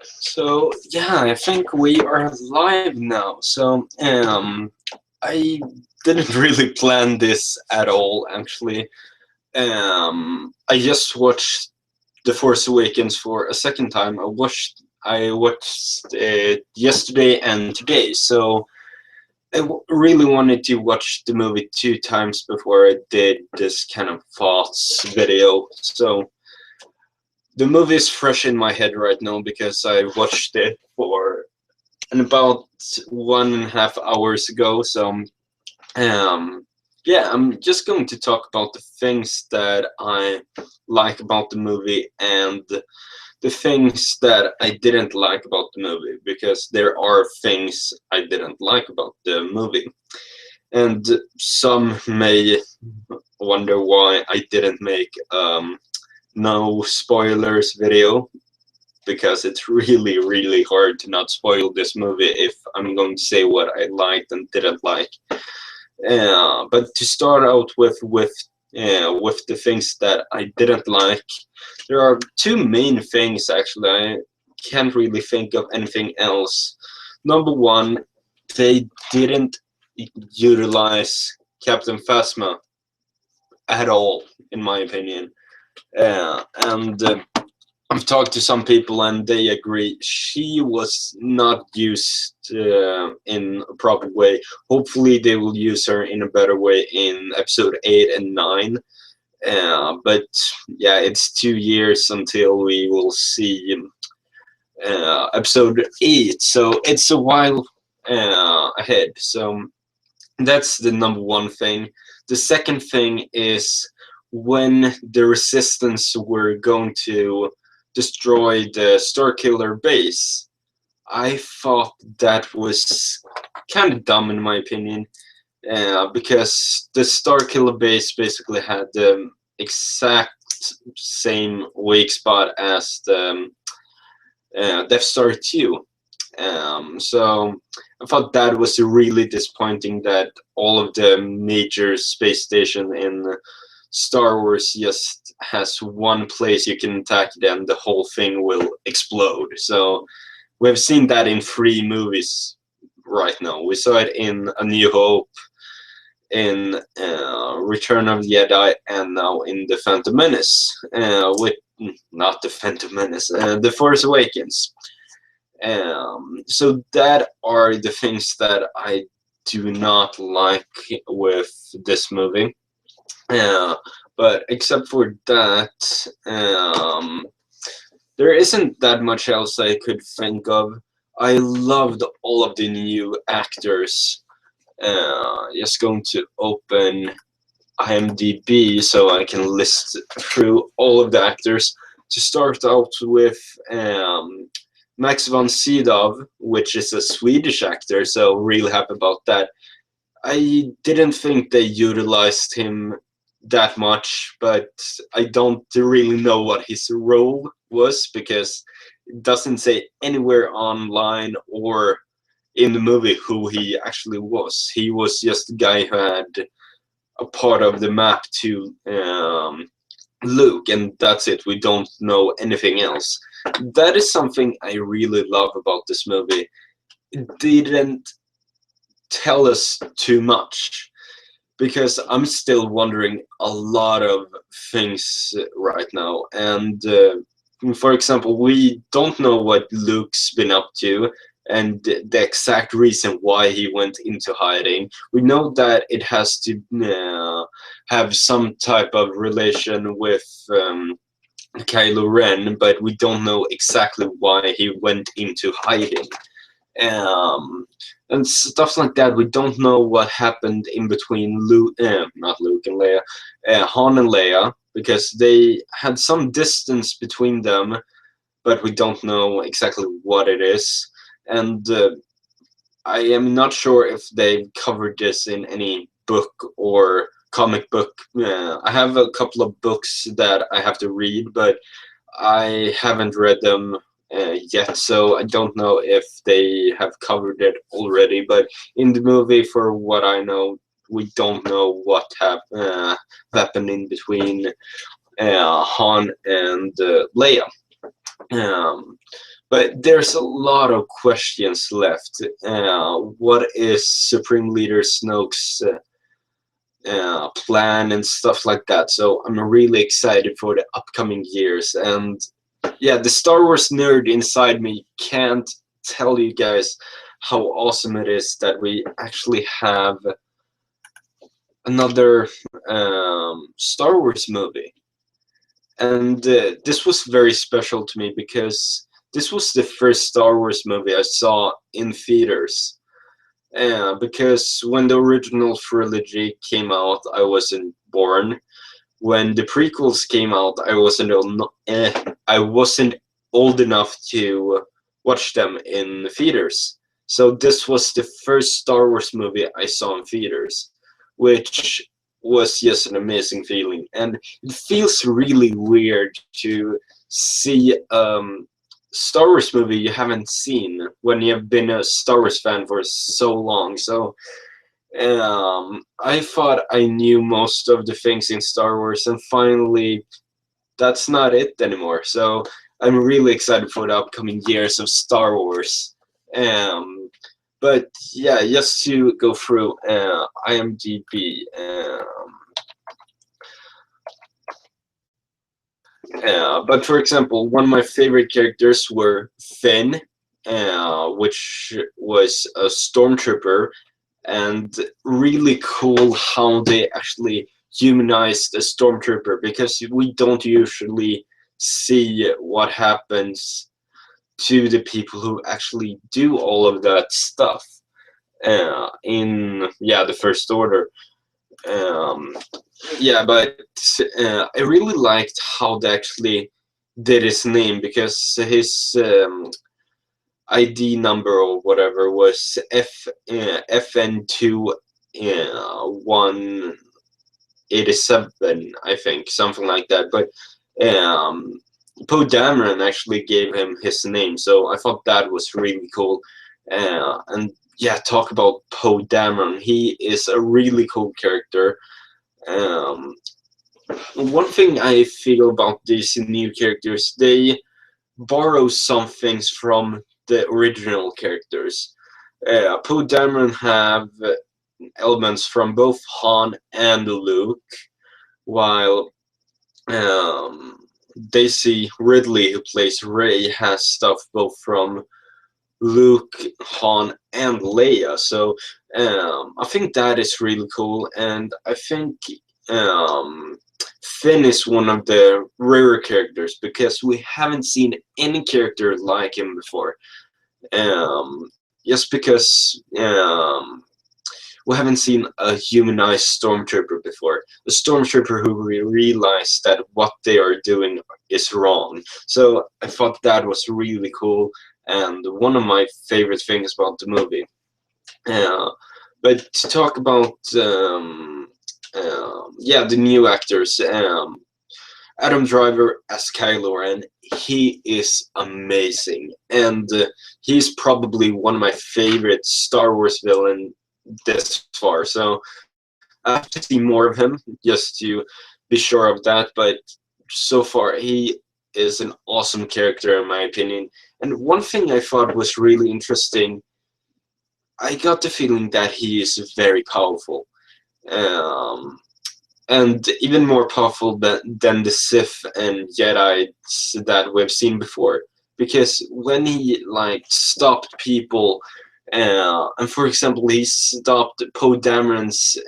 So yeah, I think we are live now. I didn't really plan this at all. Actually, I just watched The Force Awakens for a second time. I watched it yesterday and today. So really wanted to watch the movie two times before I did this kind of thoughts video. So the movie is fresh in my head right now because I watched it for about 1.5 hours ago. Um, yeah, I'm just going to talk about the things that I like about the movie and the things that I didn't like about the movie, because there are things I didn't like about the movie. And some may wonder why I didn't make no spoilers video, because it's really hard to not spoil this movie if I'm going to say what I liked and didn't like. But to start out with the things that I didn't like, there are two main things actually. I can't really think of anything else. Number one, they didn't utilize Captain Phasma at all, in my opinion. And I've talked to some people and they agree she was not used in a proper way. Hopefully they will use her in a better way in episode 8 and 9. But yeah, it's 2 years until we will see episode 8, so it's a while ahead. So that's the number one thing. The second thing is when the Resistance were going to destroy the Starkiller base. I thought that was kind of dumb in my opinion, because the Starkiller base basically had the exact same weak spot as the Death Star 2. So I thought that was really disappointing that all of the major space station in Star Wars just has one place you can attack it and the whole thing will explode. So we've seen that in 3 movies right now. We saw it in A New Hope, in Return of the Jedi, and now in The Phantom Menace. With not The Phantom Menace, The Force Awakens. So that are the things that I do not like with this movie. But except for that, there isn't that much else I could think of. I loved all of the new actors. Just going to open IMDb so I can list through all of the actors. To start out with Max von Sydow, which is a Swedish actor, so really happy about that. I didn't think they utilized him that much, but I don't really know what his role was because it doesn't say anywhere online or in the movie who he actually was. He was just a guy who had a part of the map to Luke, and that's it. We don't know anything else. That is something I really love about this movie. It didn't tell us too much, because I'm still wondering a lot of things right now. And for example, we don't know what Luke's been up to and the exact reason why he went into hiding. We know that it has to have some type of relation with Kylo Ren, but we don't know exactly why he went into hiding. Um, and stuff like that. We don't know what happened in between not Luke and Leia, Han and Leia, because they had some distance between them, but we don't know exactly what it is. And I am not sure if they've covered this in any book or comic book. I have a couple of books that I have to read, but I haven't read them yet, so I don't know if they have covered it already. But in the movie, for what I know, we don't know what happened in between Han and Leia. Um, But there's a lot of questions left. What is Supreme Leader Snoke's plan and stuff like that? So I'm really excited for the upcoming years. And yeah, the Star Wars nerd inside me can't tell you guys how awesome it is that we actually have another Star Wars movie. And this was very special to me because this was the first Star Wars movie I saw in theaters. Because when the original trilogy came out, I wasn't born. When the prequels came out, I wasn't old enough to watch them in theaters. So this was the first Star Wars movie I saw in theaters, which was just an amazing feeling. And it feels really weird to see Star Wars movie you haven't seen when you've been a Star Wars fan for so long. So I thought I knew most of the things in Star Wars, and finally that's not it anymore. So I'm really excited for the upcoming years of Star Wars. But yeah, just to go through IMDb. But for example, one of my favorite characters were Finn, which was a stormtrooper, and really cool how they actually humanized a stormtrooper, because we don't usually see what happens to the people who actually do all of that stuff in the First Order. Yeah, but I really liked how they actually did his name, because his ID number or whatever was FN2 187, I think, something like that. But Poe Dameron actually gave him his name, so I thought that was really cool. And yeah, talk about Poe Dameron. He is a really cool character. One thing I feel about these new characters, they borrow some things from the original characters. Poe Dameron have elements from both Han and Luke, while Daisy Ridley, who plays Rey, has stuff both from Luke, Han, and Leia. So I think that is really cool, and I think Finn is one of the rarer characters, because we haven't seen any character like him before. Just because we haven't seen a humanized stormtrooper before. A stormtrooper who realized that what they are doing is wrong. So I thought that was really cool, and one of my favorite things about the movie. But to talk about the new actors, Adam Driver as Kylo Ren, he is amazing, and he's probably one of my favorite Star Wars villain this far. So I have to see more of him just to be sure of that. But so far, he is an awesome character in my opinion. And one thing I thought was really interesting, I got the feeling that he is very powerful. And even more powerful than the Sith and Jedi that we've seen before. Because when he stopped people, and for example, he stopped Poe Dameron's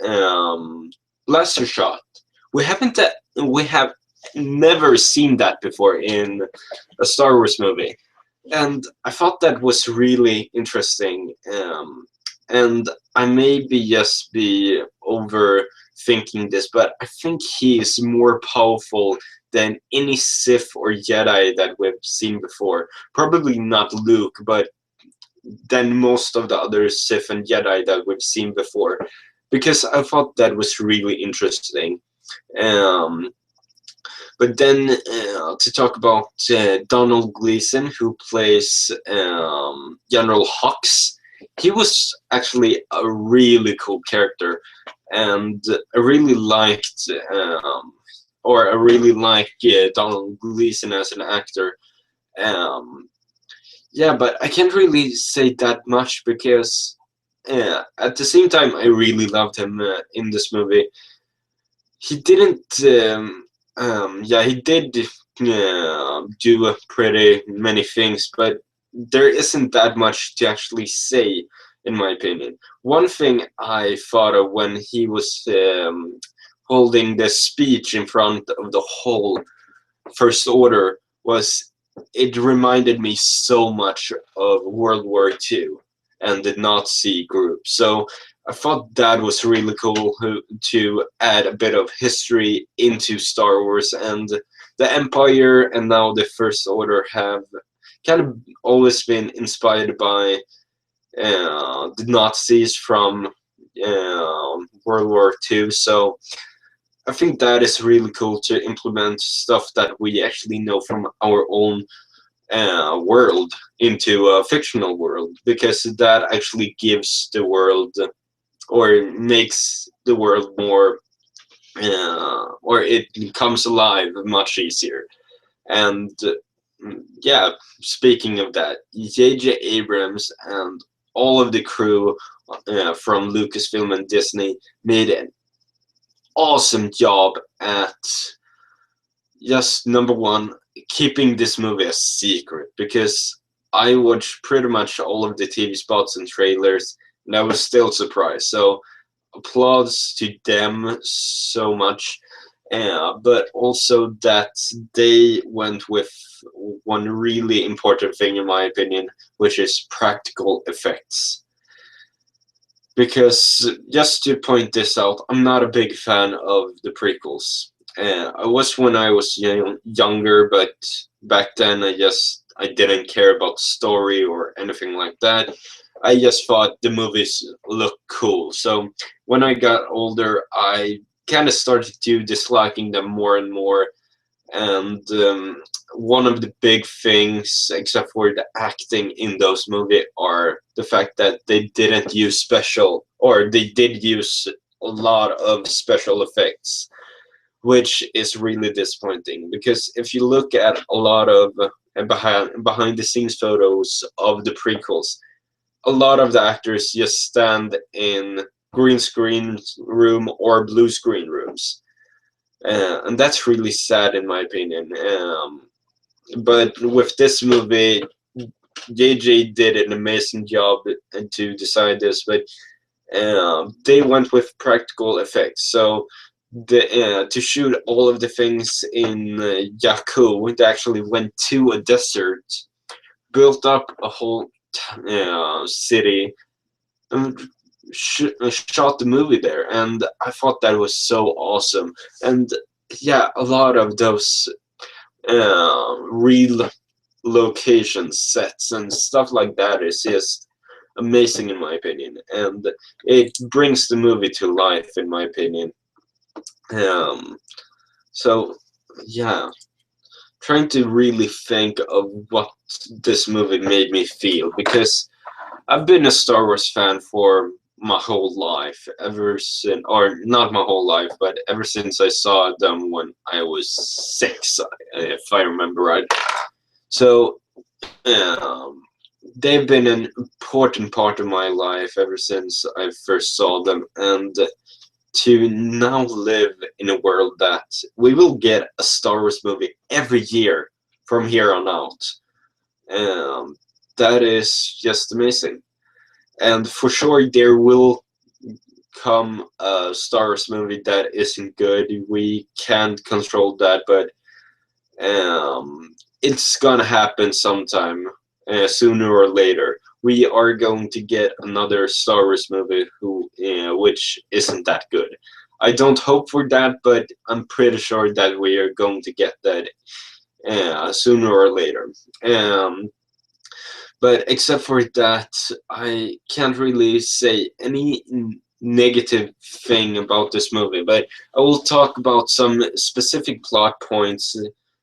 blaster shot. We have never seen that before in a Star Wars movie, and I thought that was really interesting. And I may just be overthinking this, but I think he is more powerful than any Sith or Jedi that we've seen before. Probably not Luke, but than most of the other Sith and Jedi that we've seen before, because I thought that was really interesting. But then to talk about Donald Gleason, who plays General Hux, he was actually a really cool character, and I really like Donald Gleason as an actor. yeah, but I can't really say that much because at the same time I really loved him in this movie. He didn't. Yeah, he did do pretty many things, but there isn't that much to actually say, in my opinion. One thing I thought of when he was holding the speech in front of the whole First Order was it reminded me so much of World War II and the Nazi group. So I thought that was really cool to add a bit of history into Star Wars, and the Empire and now the First Order have kind of always been inspired by the Nazis from World War II. So I think that is really cool to implement stuff that we actually know from our own world into a fictional world, because that actually gives the world or makes the world more or it comes alive much easier. And yeah, speaking of that, J.J. Abrams and all of the crew from Lucasfilm and Disney made an awesome job at just number one, keeping this movie a secret, because I watched pretty much all of the TV spots and trailers and I was still surprised. So applause to them so much. But also that they went with one really important thing in my opinion, which is practical effects. Because just to point this out, I'm not a big fan of the prequels. I was when I was younger, but back then I didn't care about story or anything like that. I just thought the movies looked cool. So when I got older, I kind of started to disliking them more and more. And one of the big things, except for the acting in those movies, are the fact that they didn't use special, or they did use a lot of special effects, which is really disappointing. Because if you look at a lot of behind the scenes photos of the prequels, a lot of the actors just stand in green screen room or blue screen rooms, and that's really sad in my opinion. But with this movie, JJ did an amazing job to design this, but they went with practical effects. So to shoot all of the things in Jakku, they actually went to a desert, built up a whole city, and shot the movie there. And I thought that was so awesome. And yeah, a lot of those real location sets and stuff like that is just amazing in my opinion, and it brings the movie to life in my opinion. Um, so yeah, trying to really think of what this movie made me feel, because I've been a Star Wars fan for my whole life, ever since, or not my whole life, but ever since I saw them when I was 6, if I remember right. So um, they've been an important part of my life ever since I first saw them, and to now live in a world that we will get a Star Wars movie every year from here on out, um, that is just amazing. And for sure, there will come a Star Wars movie that isn't good. We can't control that, but it's gonna happen sometime, sooner or later. We are going to get another Star Wars movie which isn't that good. I don't hope for that, but I'm pretty sure that we are going to get that sooner or later. Um, but except for that, I can't really say any negative thing about this movie. But I will talk about some specific plot points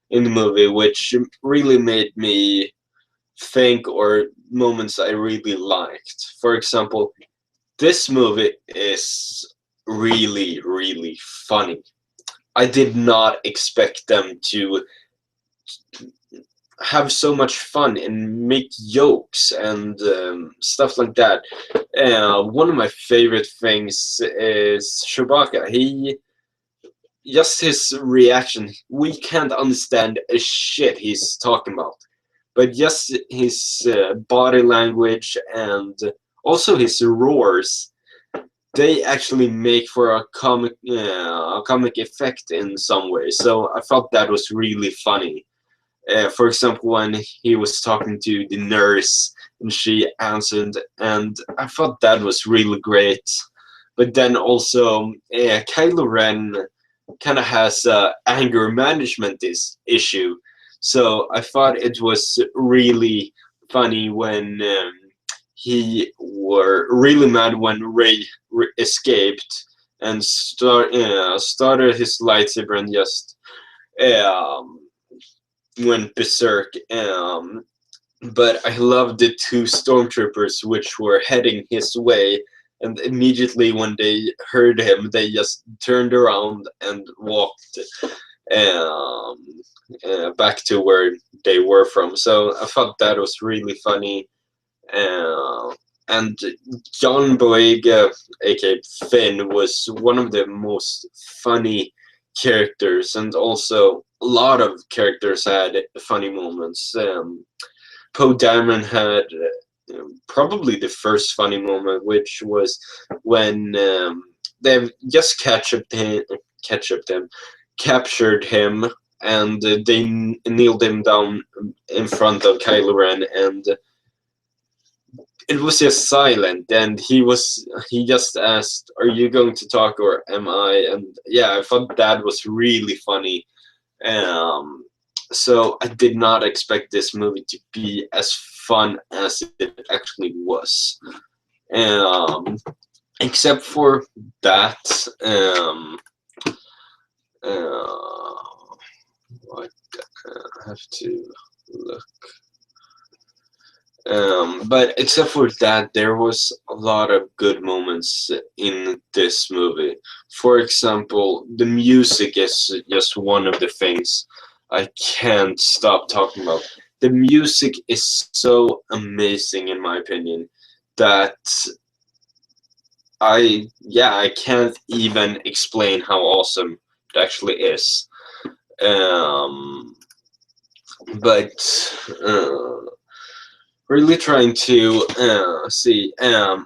in the movie which really made me think, or moments I really liked. For example, this movie is really, really funny. I did not expect them to have so much fun and make jokes and stuff like that. One of my favorite things is Chewbacca. Just his reaction, we can't understand a shit he's talking about, but just his body language and also his roars, they actually make for a comic effect in some way. So I thought that was really funny. For example, when he was talking to the nurse and she answered, and I thought that was really great. But then also, Kylo Ren kind of has anger management issue, so I thought it was really funny when he were really mad when Rey escaped and started his lightsaber and just um, went berserk. But I loved the two stormtroopers which were heading his way, and immediately when they heard him, they just turned around and walked um, back to where they were from. So I thought that was really funny. And John Boyega, aka Finn, was one of the most funny characters, and also a lot of characters had funny moments. Poe Dameron had probably the first funny moment, which was when they just captured him, and they kneeled him down in front of Kylo Ren, and it was just silent, and he just asked, "Are you going to talk or am I?" And yeah, I thought that was really funny. So I did not expect this movie to be as fun as it actually was. Except for that, what I have to look. But except for that, there was a lot of good moments in this movie. For example, the music is just one of the things I can't stop talking about. The music is so amazing, in my opinion, that I can't even explain how awesome it actually is. But really trying to see. I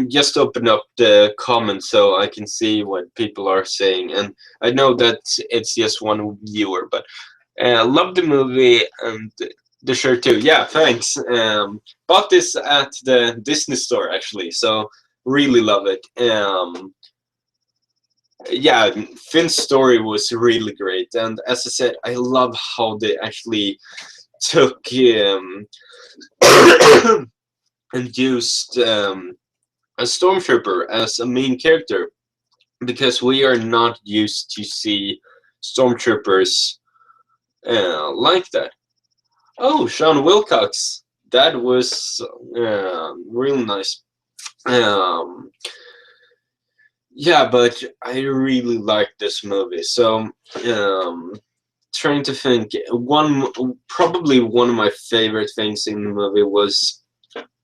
just opened up the comments so I can see what people are saying, and I know that it's just one viewer, but love the movie and the shirt too. Yeah, thanks. Bought this at the Disney store actually, so really love it. Yeah, Finn's story was really great, and as I said, I love how they actually took and used a stormtrooper as a main character, because we are not used to see stormtroopers like that. Oh, Sean Wilcox, that was real nice. Yeah, but I really liked this movie. So trying to think, probably one of my favorite things in the movie was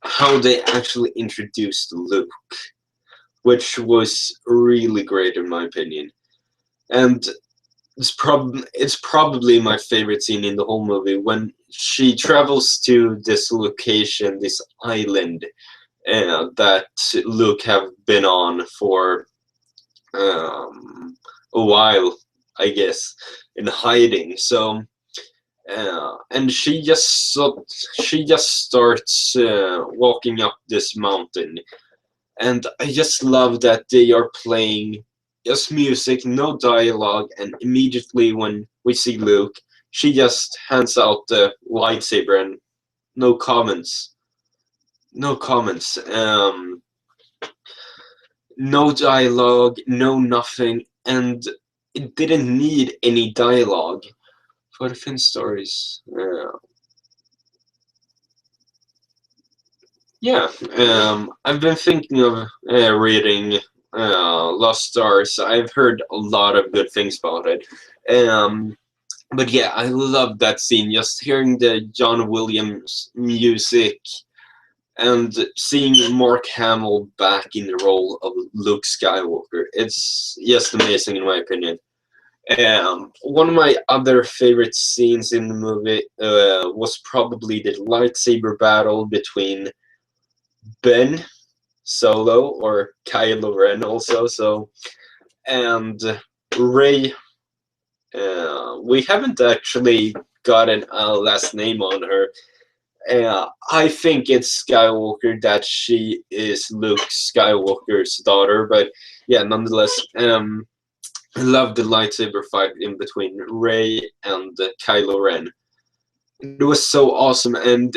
how they actually introduced Luke, which was really great in my opinion. And it's probably my favorite scene in the whole movie, when she travels to this location, this island that Luke have been on for a while, I guess, in hiding. So and she just starts walking up this mountain, and I just love that they are playing just music, no dialogue, and immediately when we see Luke, she just hands out the lightsaber and no comments. No comments. No dialogue, no nothing, and it didn't need any dialogue for the Finn stories. Yeah, I've been thinking of reading Lost Stars. I've heard a lot of good things about it. But yeah, I love that scene. Just hearing the John Williams music and seeing Mark Hamill back in the role of Luke Skywalker. It's just amazing in my opinion. One of my other favorite scenes in the movie was probably the lightsaber battle between Ben Solo, or Kylo Ren also, and Rey. We haven't actually gotten a last name on her. I think it's Skywalker, that she is Luke Skywalker's daughter, but yeah, nonetheless, I love the lightsaber fight in between Rey and Kylo Ren. It was so awesome, and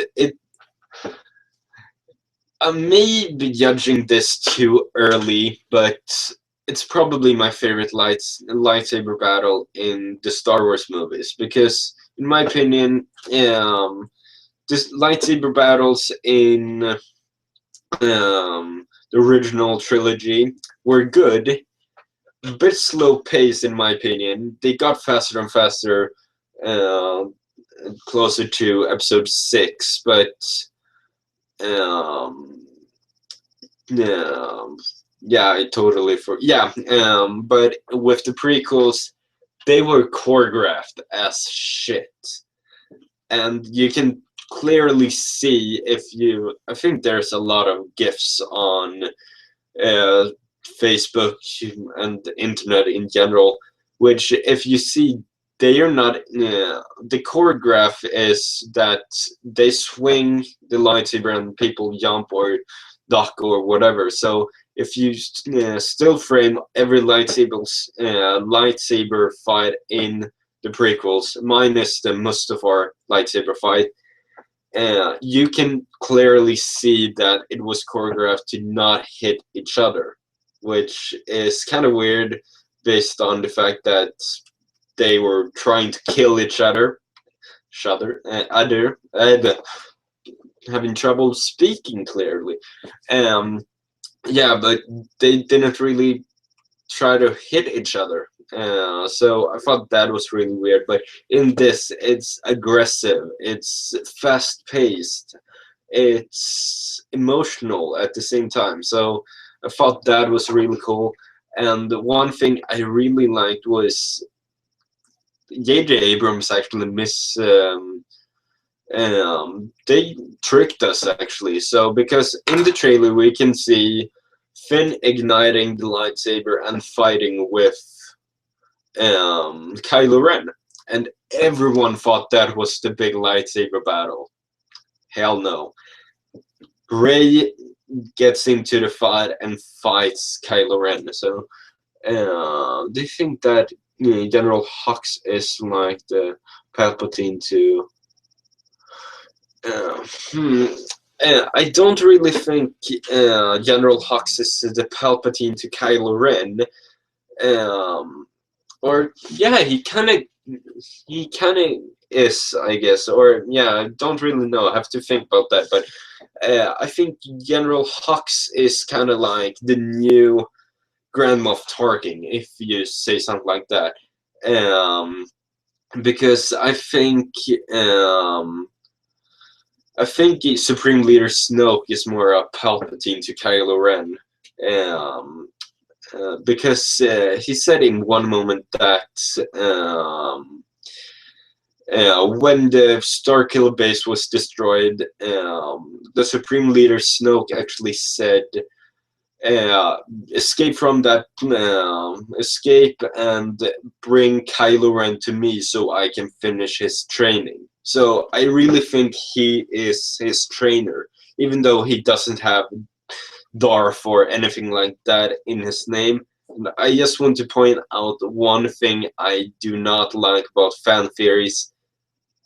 I may be judging this too early, but it's probably my favorite lightsaber battle in the Star Wars movies, because, in my opinion, this lightsaber battles in the original trilogy were good, a bit slow paced in my opinion. They got faster and faster uh, closer to episode 6, but um, um, yeah, I totally but with the prequels, they were choreographed as shit, and you can clearly see, I think there's a lot of gifs on uh, Facebook and the internet in general, which, if you see, they are not. The choreograph is that they swing the lightsaber and people jump or duck or whatever. So if you still frame every lightsaber fight in the prequels, minus the Mustafar lightsaber fight, you can clearly see that it was choreographed to not hit each other, which is kind of weird based on the fact that they were trying to kill each other. Having trouble speaking clearly. Yeah, but they didn't really try to hit each other. So I thought that was really weird. But in this, it's aggressive, it's fast paced, it's emotional at the same time. So I thought that was really cool. And the one thing I really liked was J.J. Abrams actually they tricked us actually. So because in the trailer we can see Finn igniting the lightsaber and fighting with Kylo Ren, and everyone thought that was the big lightsaber battle. Hell no. Rey gets into the fight and fights Kylo Ren. So do you think that General Hux is like the Palpatine to? Uh, hmm. I don't really think General Hux is the Palpatine to Kylo Ren. Um, or yeah, he kind of is, I guess. Or yeah, I don't really know. I have to think about that. But I think General Hux is kind of like the new Grand Moff Tarkin, if you say something like that. Um, because I think Supreme Leader Snoke is more a Palpatine to Kylo Ren. Because he said in one moment that when the Starkiller base was destroyed, the Supreme Leader Snoke actually said, escape from that, escape and bring Kylo Ren to me so I can finish his training. So I really think he is his trainer, even though he doesn't have Darth or anything like that in his name. And I just want to point out one thing I do not like about fan theories.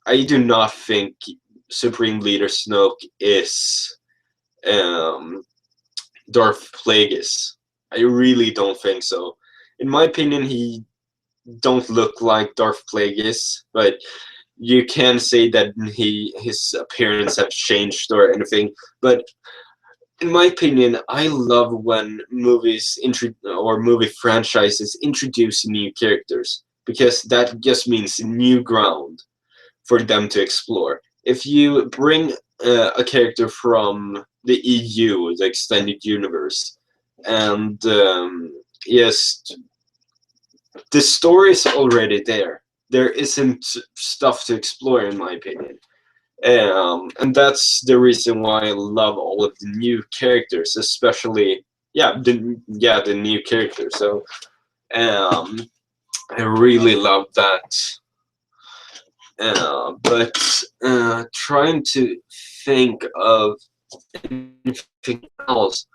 I do not think Supreme Leader Snoke is Darth Plagueis. I really don't think so. In my opinion, he don't look like Darth Plagueis, but you can say that his appearance have changed or anything. But in my opinion, I love when movies or movie franchises introduce new characters. because that just means new ground for them to explore. If you bring a character from the EU, the extended universe, and yes, the story is already there. There isn't stuff to explore, in my opinion. And that's the reason why I love all of the new characters, especially the new characters. So um, I really love that. But trying to think of anything else,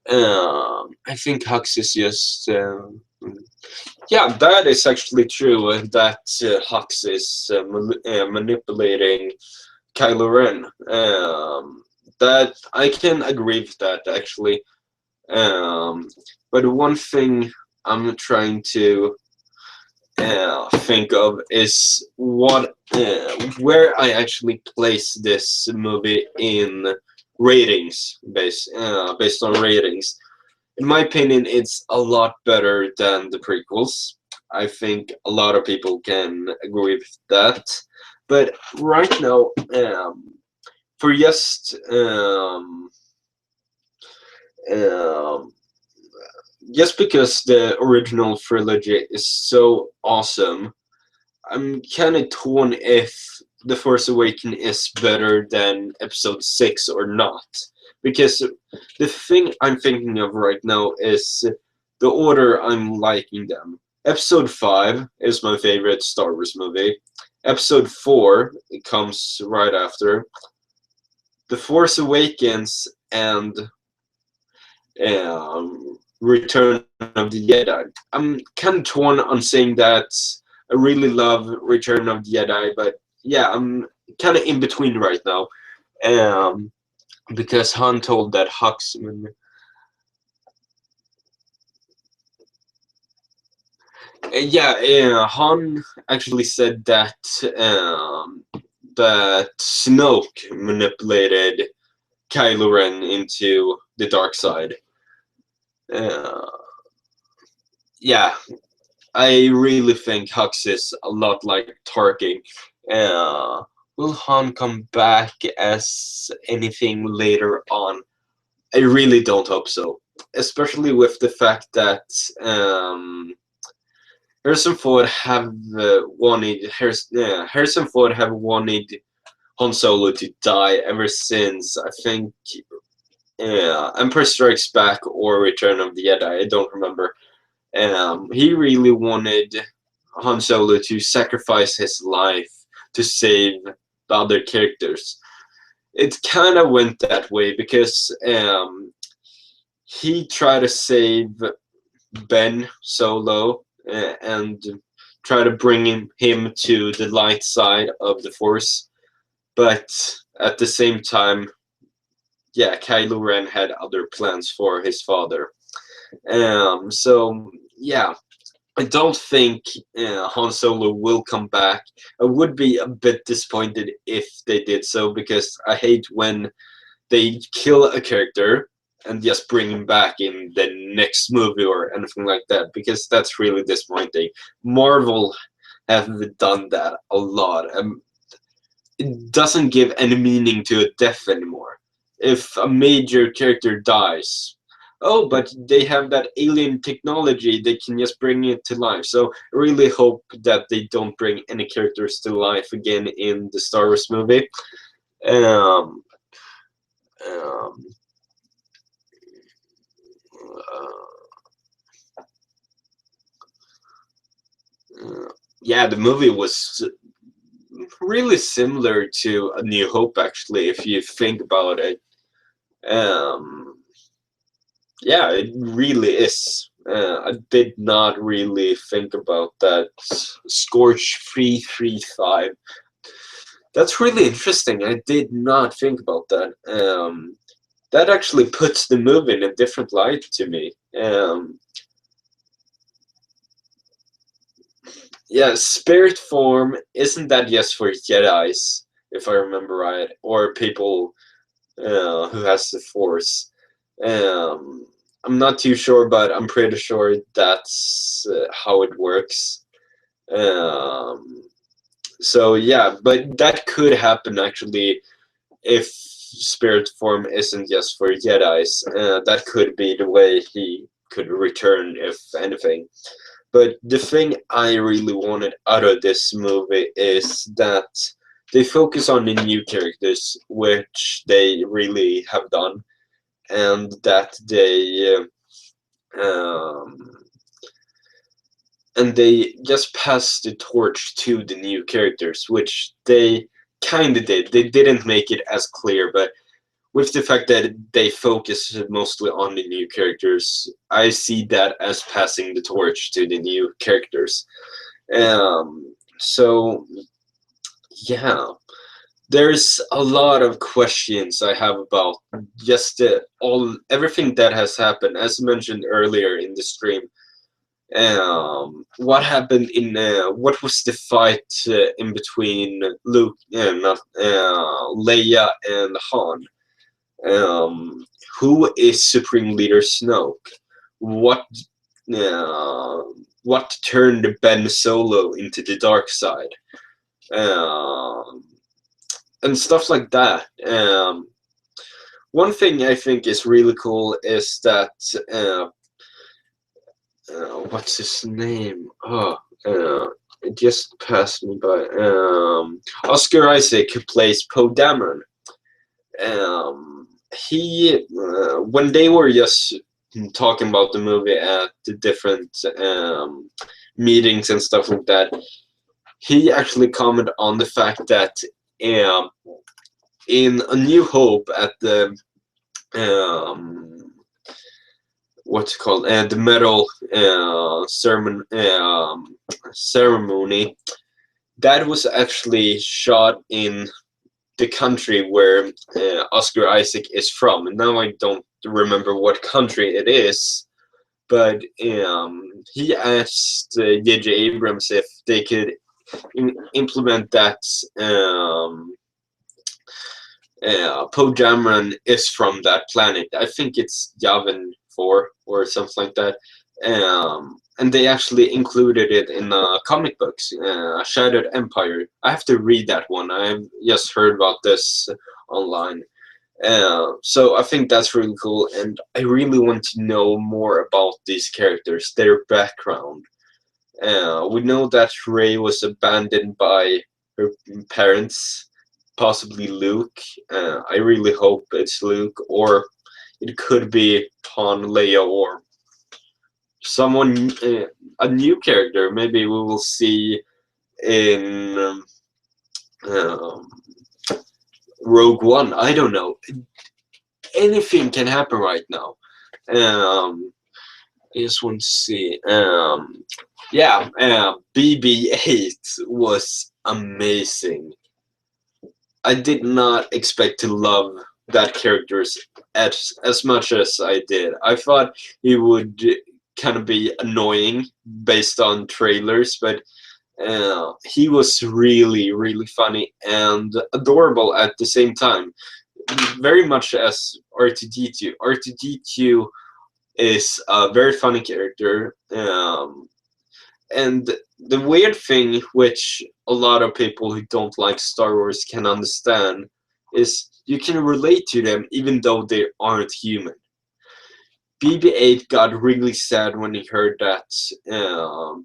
I think Hux is just yeah, that is actually true. That Hux is manipulating Kylo Ren. That I can agree with that actually. But one thing I'm trying to think of is what where I actually place this movie in ratings, based on ratings. In my opinion, it's a lot better than the prequels. I think a lot of people can agree with that. But right now, for just um, just because the original trilogy is so awesome, I'm kind of torn if The Force Awakens is better than Episode 6 or not. Because the thing I'm thinking of right now is the order I'm liking them. Episode 5 is my favorite Star Wars movie. Episode 4 it comes right after. The Force Awakens and Return of the Jedi. I'm kind of torn on saying that I really love Return of the Jedi, but yeah, I'm kind of in between right now. Because Han told that Hux. Han actually said that that Snoke manipulated Kylo Ren into the dark side. Uh, yeah, I really think Hux is a lot like Tarkin. Uh, will Han come back as anything later on? I really don't hope so. Especially with the fact that Harrison Ford have Harrison Ford have wanted Han Solo to die ever since I think Empire Strikes Back or Return of the Jedi. I don't remember. He really wanted Han Solo to sacrifice his life to save the other characters. It kind of went that way because he tried to save Ben Solo and try to bring him to the light side of the Force, but at the same time, yeah, Kylo Ren had other plans for his father. So yeah, I don't think Han Solo will come back. I would be a bit disappointed if they did so because I hate when they kill a character and just bring him back in the next movie or anything like that, because that's really disappointing. Marvel have done that a lot. It doesn't give any meaning to a death anymore. If a major character dies, oh, but they have that alien technology, they can just bring it to life. So I really hope that they don't bring any characters to life again in the Star Wars movie. Um, um, yeah, the movie was really similar to A New Hope, actually, if you think about it. Um, yeah, it really is. I did not really think about that. Scorch 335. That's really interesting. I did not think about that. That actually puts the movie in a different light to me. Yeah, spirit form, isn't that just for Jedi's, if I remember right, or people who has the Force? Um, I'm not too sure, but I'm pretty sure that's how it works. So yeah, but that could happen actually if spirit form isn't just for Jedi's. That could be the way he could return, if anything. But the thing I really wanted out of this movie is that they focus on the new characters, which they really have done, and that um, they just pass the torch to the new characters, which they kind of did. They didn't make it as clear, but with the fact that they focus mostly on the new characters, I see that as passing the torch to the new characters. So yeah, there's a lot of questions I have about just everything that has happened. As mentioned earlier in the stream, what happened in what was the fight in between Luke, not Leia and Han? Um, who is Supreme Leader Snoke? What uh, what turned Ben Solo into the dark side? Um, and stuff like that. One thing I think is really cool is that what's his name? It just passed me by. Oscar Isaac, who plays Poe Dameron. He when they were just talking about the movie at the different meetings and stuff like that, he actually commented on the fact that in A New Hope at the what's it called the medal ceremony, that was actually shot in the country where Oscar Isaac is from. And now I don't remember what country it is, but he asked J.J. Abrams if they could implement that Poe Dameron is from that planet. I think it's Yavin 4 or something like that. And they actually included it in comic books, Shattered Empire. I have to read that one. I've just heard about this online. So I think that's really cool, and I really want to know more about these characters, their background. We know that Rey was abandoned by her parents, possibly Luke. I really hope it's Luke, or it could be Han, Leia, or someone, a new character. Maybe we will see in um, Rogue One. I don't know. Anything can happen right now. I just want to see. Yeah, BB-8 was amazing. I did not expect to love that character as much as I did. I thought he would kind of be annoying based on trailers, but he was really, really funny and adorable at the same time. Very much as R2-D2. R2-D2 is a very funny character. And the weird thing, which a lot of people who don't like Star Wars can understand, is you can relate to them even though they aren't human. BB-8 got really sad when he heard that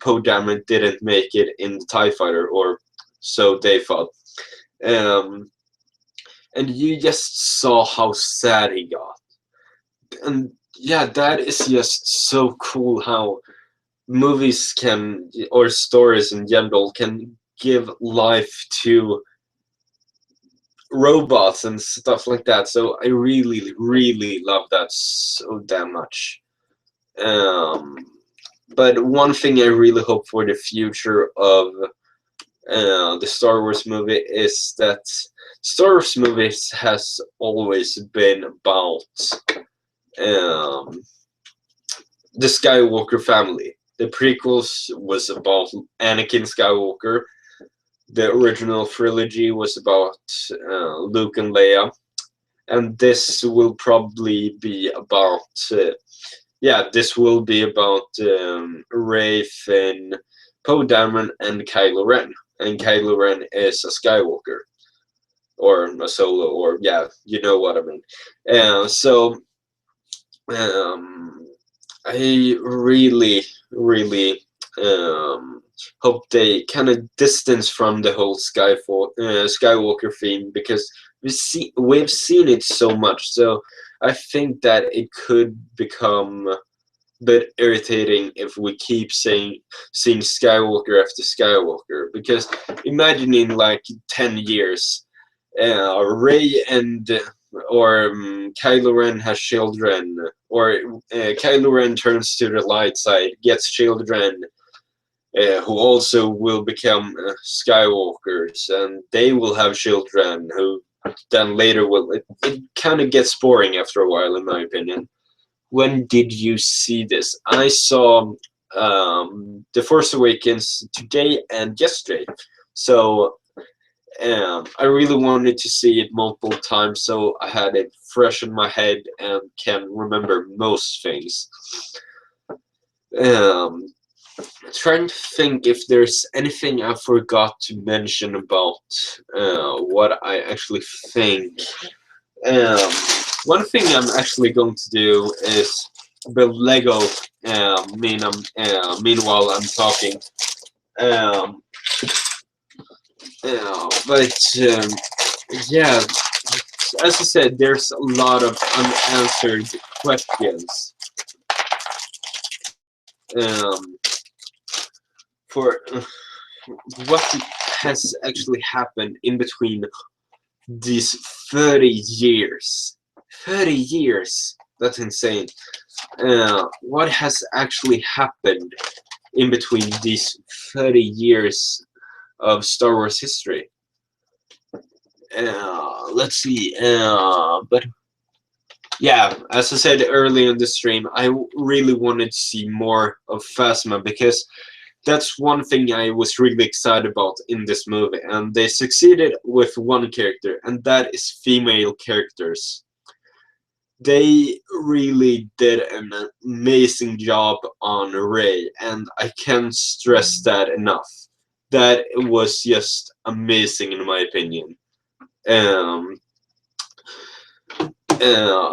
Poe Dameron didn't make it in the TIE Fighter, or so they thought. And you just saw how sad he got. And yeah, that is just so cool how movies can, or stories in general, can give life to robots and stuff like that. So I really, really love that so damn much. But one thing I really hope for the future of the Star Wars movie is that Star Wars movies has always been about the Skywalker family. The prequels was about Anakin Skywalker. The original trilogy was about Luke and Leia. And this will probably be about, this will be about Rey, Finn, Poe Dameron and Kylo Ren. And Kylo Ren is a Skywalker, or a Solo, or yeah, you know what I mean. So I really hope they kind of distance from the whole Skywalker theme, because we've seen it so much. So I think that it could become a bit irritating if we keep seeing Skywalker after Skywalker. Because imagine in like 10 years, Rey and or Kylo Ren has children, or Kylo Ren turns to the light side, gets children, who also will become Skywalkers, and they will have children who then later will. It kind of gets boring after a while, in my opinion. When did you see this? I saw The Force Awakens today and yesterday, so I really wanted to see it multiple times, so I had it fresh in my head and can remember most things. Trying to think if there's anything I forgot to mention about what I actually think. One thing I'm actually going to do is build Lego. Meanwhile, I'm talking. Yeah, as I said, there's a lot of unanswered questions. For what has actually happened in between these 30 years. 30 years! That's insane. What has actually happened in between these 30 years of Star Wars history? Let's see. But yeah, as I said earlier in the stream, I really wanted to see more of Phasma, because that's one thing I was really excited about in this movie, and they succeeded with one character, and that is female characters. They really did an amazing job on Rey, and I can't stress that enough. That was just amazing in my opinion.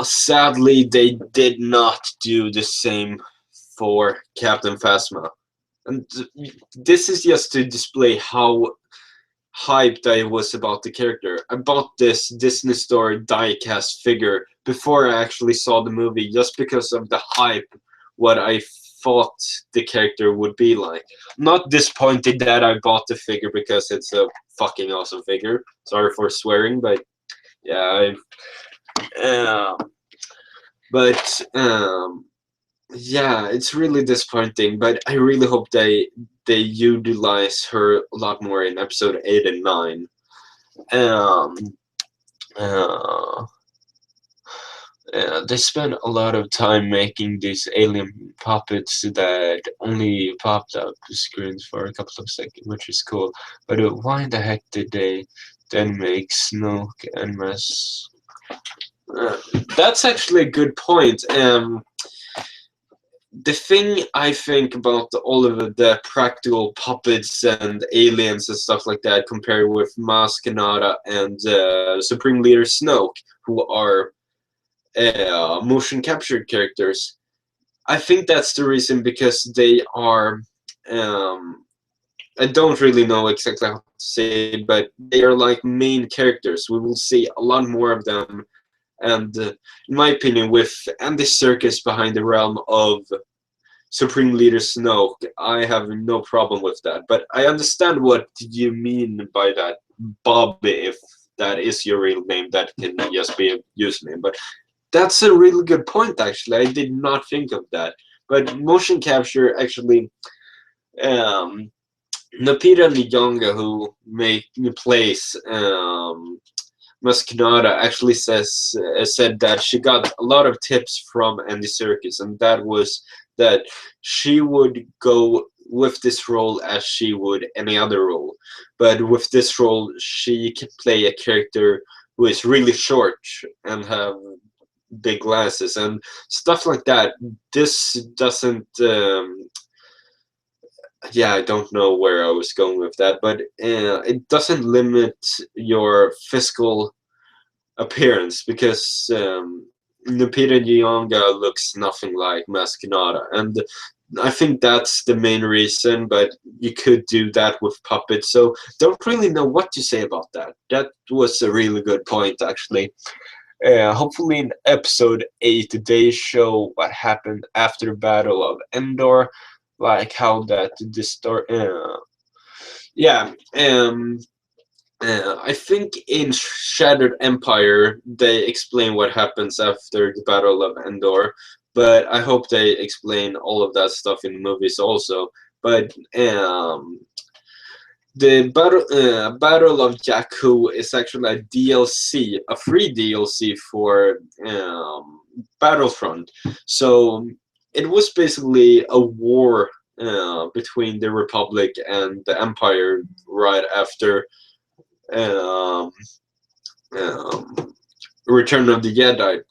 Sadly, they did not do the same for Captain Phasma. And this is just to display how hyped I was about the character. I bought this Disney Store die-cast figure before I actually saw the movie, just because of the hype, what I thought the character would be like. I'm not disappointed that I bought the figure, because it's a fucking awesome figure. Sorry for swearing, but yeah, yeah, it's really disappointing, but I really hope they utilize her a lot more in episode 8 and 9. Uh, they spent a lot of time making these alien puppets that only popped up the screens for a couple of seconds, which is cool. But why the heck did they then make Snoke and Mess? That's actually a good point. The thing I think about all of the practical puppets and aliens and stuff like that, compared with Maz Kanata and Supreme Leader Snoke, who are motion captured characters, I think that's the reason, because they are, I don't really know exactly how to say, but they are like main characters. We will see a lot more of them. And in my opinion, with Andy Serkis behind the realm of Supreme Leader Snoke, I have no problem with that. But I understand what you mean by that, Bobby, if that is your real name. That can just be a username. But that's a really good point, actually. I did not think of that. But motion capture, actually, Napita Nyong'o, who plays Maz Kanata, actually said that she got a lot of tips from Andy Serkis, and that was that she would go with this role as she would any other role, but with this role she can play a character who is really short and have big glasses and stuff like that. This doesn't yeah, I don't know where I was going with that, but it doesn't limit your physical appearance because Lupita Nyong'o looks nothing like Masquerada, and I think that's the main reason. But you could do that with puppets, so don't really know what to say about that. That was a really good point, actually. Hopefully, in episode 8, they show what happened after the Battle of Endor, like how that distort. Yeah, I think in Shattered Empire they explain what happens after the Battle of Endor, but I hope they explain all of that stuff in the movies also. But the Battle of Jakku is actually a DLC, a free DLC for Battlefront. So it was basically a war between the Republic and the Empire right after um, um, Return of the Jedi.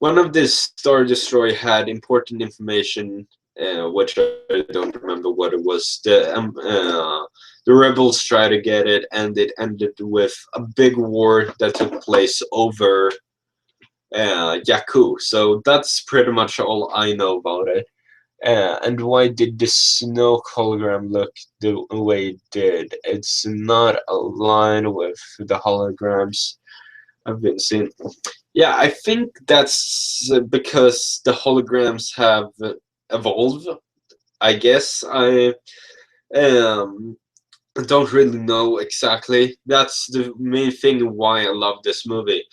One of the Star Destroyer had important information, which I don't remember what it was. The rebels tried to get it, and it ended with a big war that took place over Jakku. So that's pretty much all I know about it. And why did the Snoke hologram look the way it did? It's not aligned with the holograms I've been seeing. Yeah, I think that's because the holograms have evolved. I guess I um, don't really know exactly. That's the main thing why I love this movie.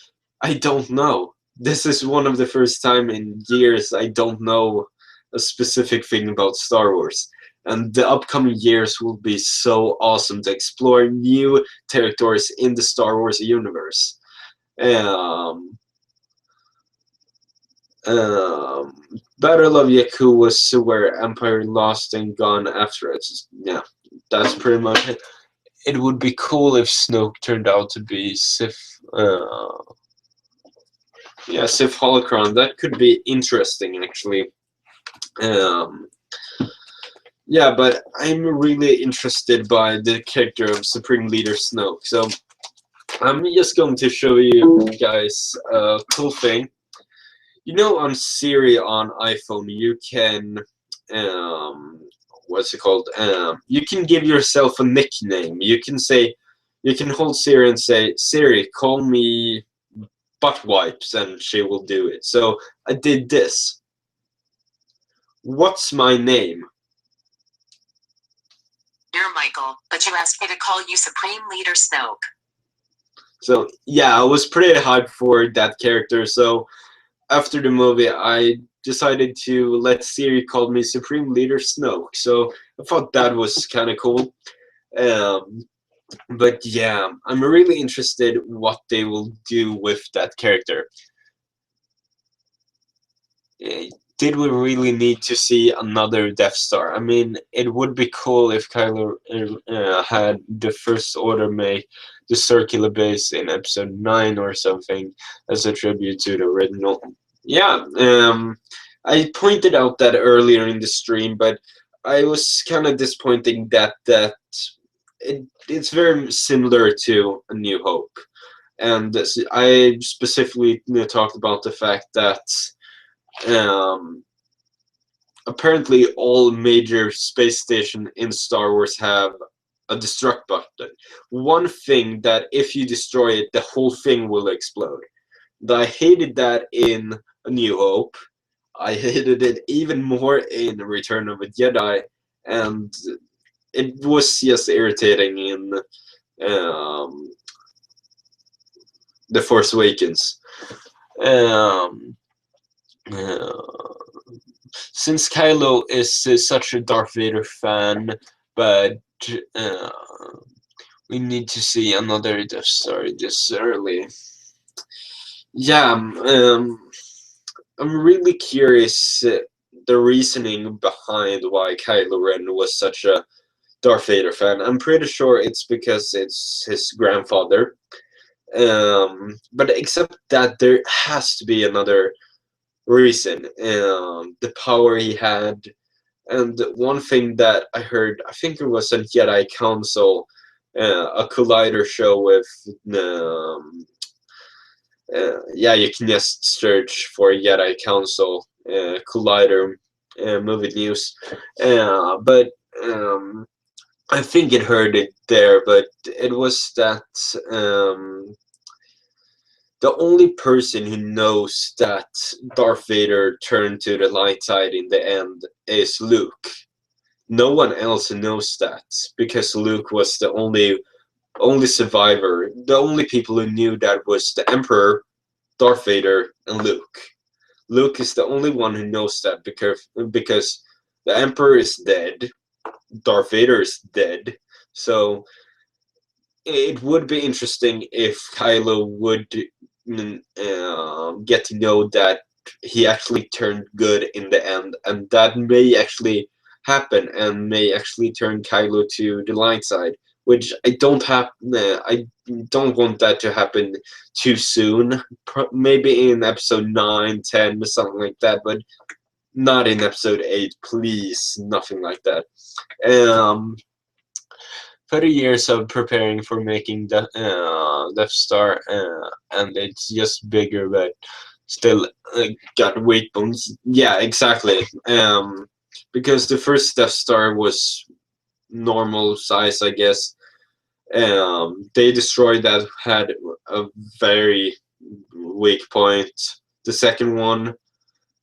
I don't know. This is one of the first time in years I don't know a specific thing about Star Wars. And the upcoming years will be so awesome to explore new territories in the Star Wars universe. Um, um, Battle of Jakku was where Empire lost and gone after it. Yeah, that's pretty much it. It would be cool if Snoke turned out to be Sith. Yeah, Sith Holocron. That could be interesting, actually. Um, yeah, but I'm really interested by the character of Supreme Leader Snoke. So I'm just going to show you guys a cool thing. You know, on Siri on iPhone, you can what's it called? You can give yourself a nickname. You can say, you can hold Siri and say, Siri, call me butt wipes, and she will do it. So I did this. What's my name? Dear Michael, but you asked me to call you Supreme Leader Snoke. So yeah, I was pretty hyped for that character. So after the movie, I decided to let Siri call me Supreme Leader Snoke. So I thought that was kind of cool. Um, but yeah, I'm really interested what they will do with that character. Did we really need to see another Death Star? I mean, it would be cool if Kylo had the First Order make the circular base in Episode 9 or something as a tribute to the original. Yeah, I pointed out that earlier in the stream, but I was kind of disappointed that it's very similar to A New Hope. And I specifically talked about the fact that um, apparently all major space stations in Star Wars have a destruct button. One thing that if you destroy it, the whole thing will explode. I hated that in A New Hope. I hated it even more in Return of a Jedi, and it was just irritating in um, The Force Awakens. Um, uh, since Kylo is such a Darth Vader fan, but uh, we need to see another Death Star this early. Yeah, I'm really curious the reasoning behind why Kylo Ren was such a Darth Vader fan. I'm pretty sure it's because it's his grandfather. But except that, there has to be another reason. The power he had, And one thing that I heard, I think it was a Jedi Council, a Collider show with, yeah, you can just search for Jedi Council, Collider, movie news. But I think it heard it there, but it was that the only person who knows that Darth Vader turned to the light side in the end is Luke. No one else knows that, because Luke was the only survivor. The only people who knew that was the Emperor, Darth Vader, and Luke. Luke is the only one who knows that, because the Emperor is dead, Darth Vader is dead. So it would be interesting if Kylo would get to know that he actually turned good in the end, and that may actually happen and may actually turn Kylo to the light side, which I don't want that to happen too soon. Maybe in episode 9, 10, something like that, but not in episode 8, please. Nothing like that. 30 years of preparing for making the Death Star, and it's just bigger, but still got weight bones. Yeah, exactly. Because the first Death Star was normal size, I guess. They destroyed that, had a very weak point. The second one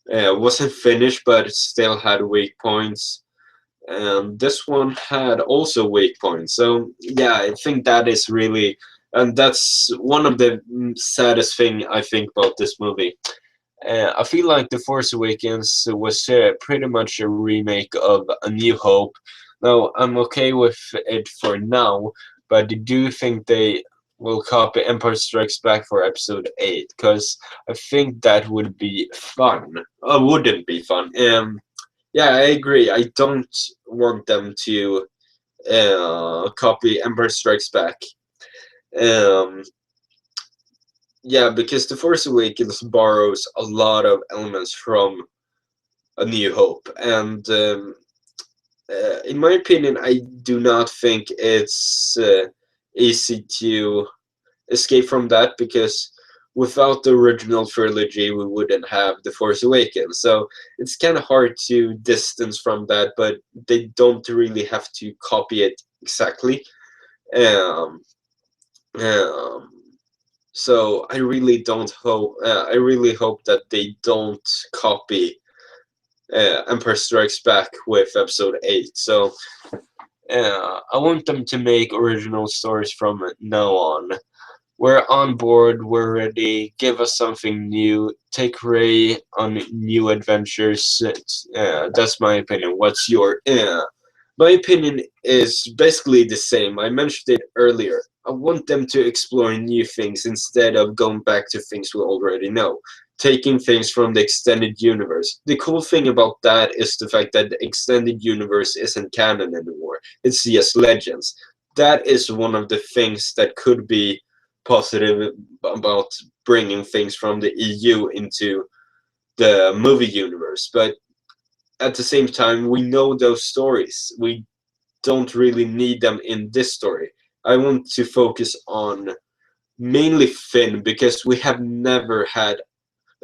wasn't finished, but it still had weak points. And this one had also weak points. So yeah, I think that is really, and that's one of the saddest thing I think about this movie. I feel like The Force Awakens was pretty much a remake of A New Hope. Now, I'm okay with it for now, but I do think they will copy Empire Strikes Back for episode 8, because I think that would be fun. Wouldn't be fun. Yeah, I agree. I don't want them to copy Empire Strikes Back. Um, yeah, because The Force Awakens borrows a lot of elements from A New Hope, and in my opinion, I do not think it's easy to escape from that, because without the original trilogy we wouldn't have The Force Awakens. So it's kind of hard to distance from that, but they don't really have to copy it exactly. Um, um, so I really don't hope. I really hope that they don't copy Empire Strikes Back with Episode 8. So I want them to make original stories from now on. We're on board, we're ready, give us something new, take Ray on new adventures. That's my opinion. What's your... My opinion is basically the same. I mentioned it earlier. I want them to explore new things instead of going back to things we already know. Taking things from the extended universe. The cool thing about that is the fact that the extended universe isn't canon anymore. It's just legends. That is one of the things that could be positive about bringing things from the EU into the movie universe, but at the same time, we know those stories. We don't really need them in this story. I want to focus on mainly Finn, because we have never had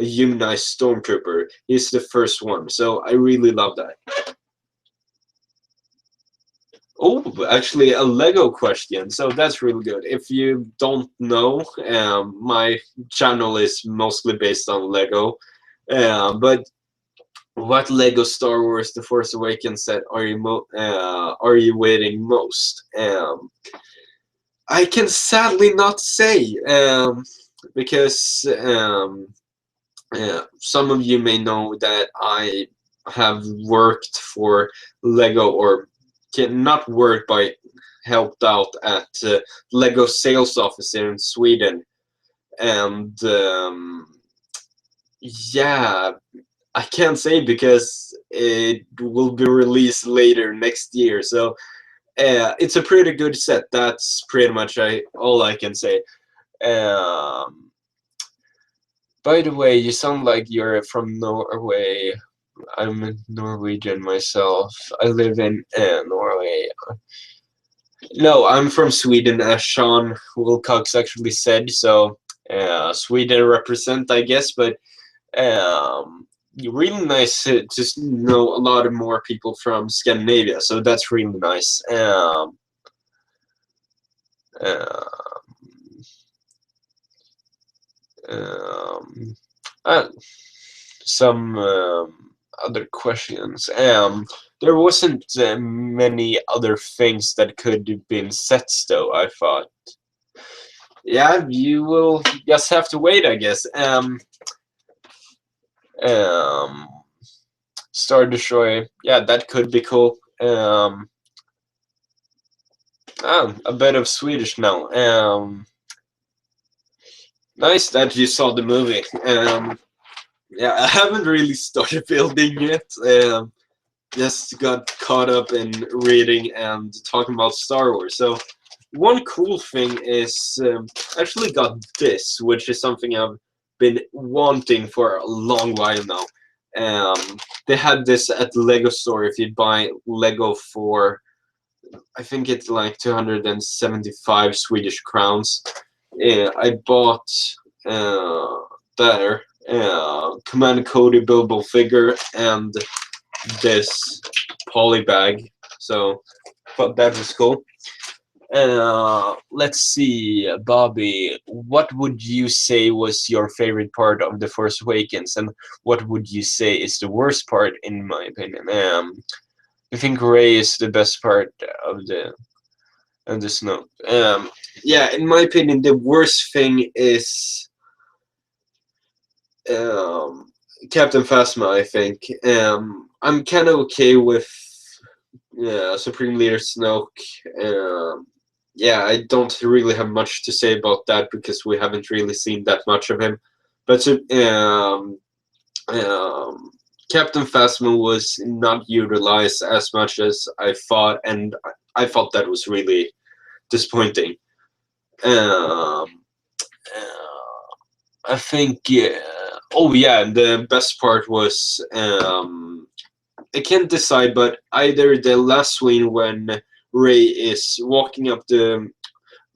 a humanized stormtrooper. He's the first one, so I really love that. Oh, actually, a Lego question. So that's really good. If you don't know, my channel is mostly based on Lego. But what Lego Star Wars: The Force Awakens set are you waiting most? I can sadly not say, because some of you may know that I have worked for Lego, or not worked, but helped out at Lego sales office here in Sweden, and yeah, I can't say because it will be released later next year. So it's a pretty good set. That's pretty much all I can say. By the way, you sound like you're from Norway. I'm Norwegian myself. I live in Norway. No, I'm from Sweden, as Sean Wilcox actually said. So Sweden represent, I guess. But really nice to just know a lot of more people from Scandinavia. So that's really nice. Uh, uh, some other questions. There wasn't many other things that could have been said, though. I thought. Yeah, you will just have to wait, I guess. Um, Star Destroyer. Yeah, that could be cool. A bit of Swedish now. Nice that you saw the movie. Yeah, I haven't really started building yet. Just got caught up in reading and talking about Star Wars. So one cool thing is I actually got this, which is something I've been wanting for a long while now. They had this at the Lego store. If you buy Lego for, I think it's like 275 Swedish crowns. I bought there Command Cody buildable figure and this poly bag. So thought that was cool. Let's see, Bobby, what would you say was your favorite part of The Force Awakens, and what would you say is the worst part, in my opinion? I think Rey is the best part of the snow. Yeah, in my opinion, the worst thing is Captain Phasma. I think I'm kind of okay with Supreme Leader Snoke. Yeah, I don't really have much to say about that because we haven't really seen that much of him. But Captain Phasma was not utilized as much as I thought, and I thought that was really disappointing. I think, yeah. Oh yeah, the best part was I can't decide, but either the last scene when Rey is walking up the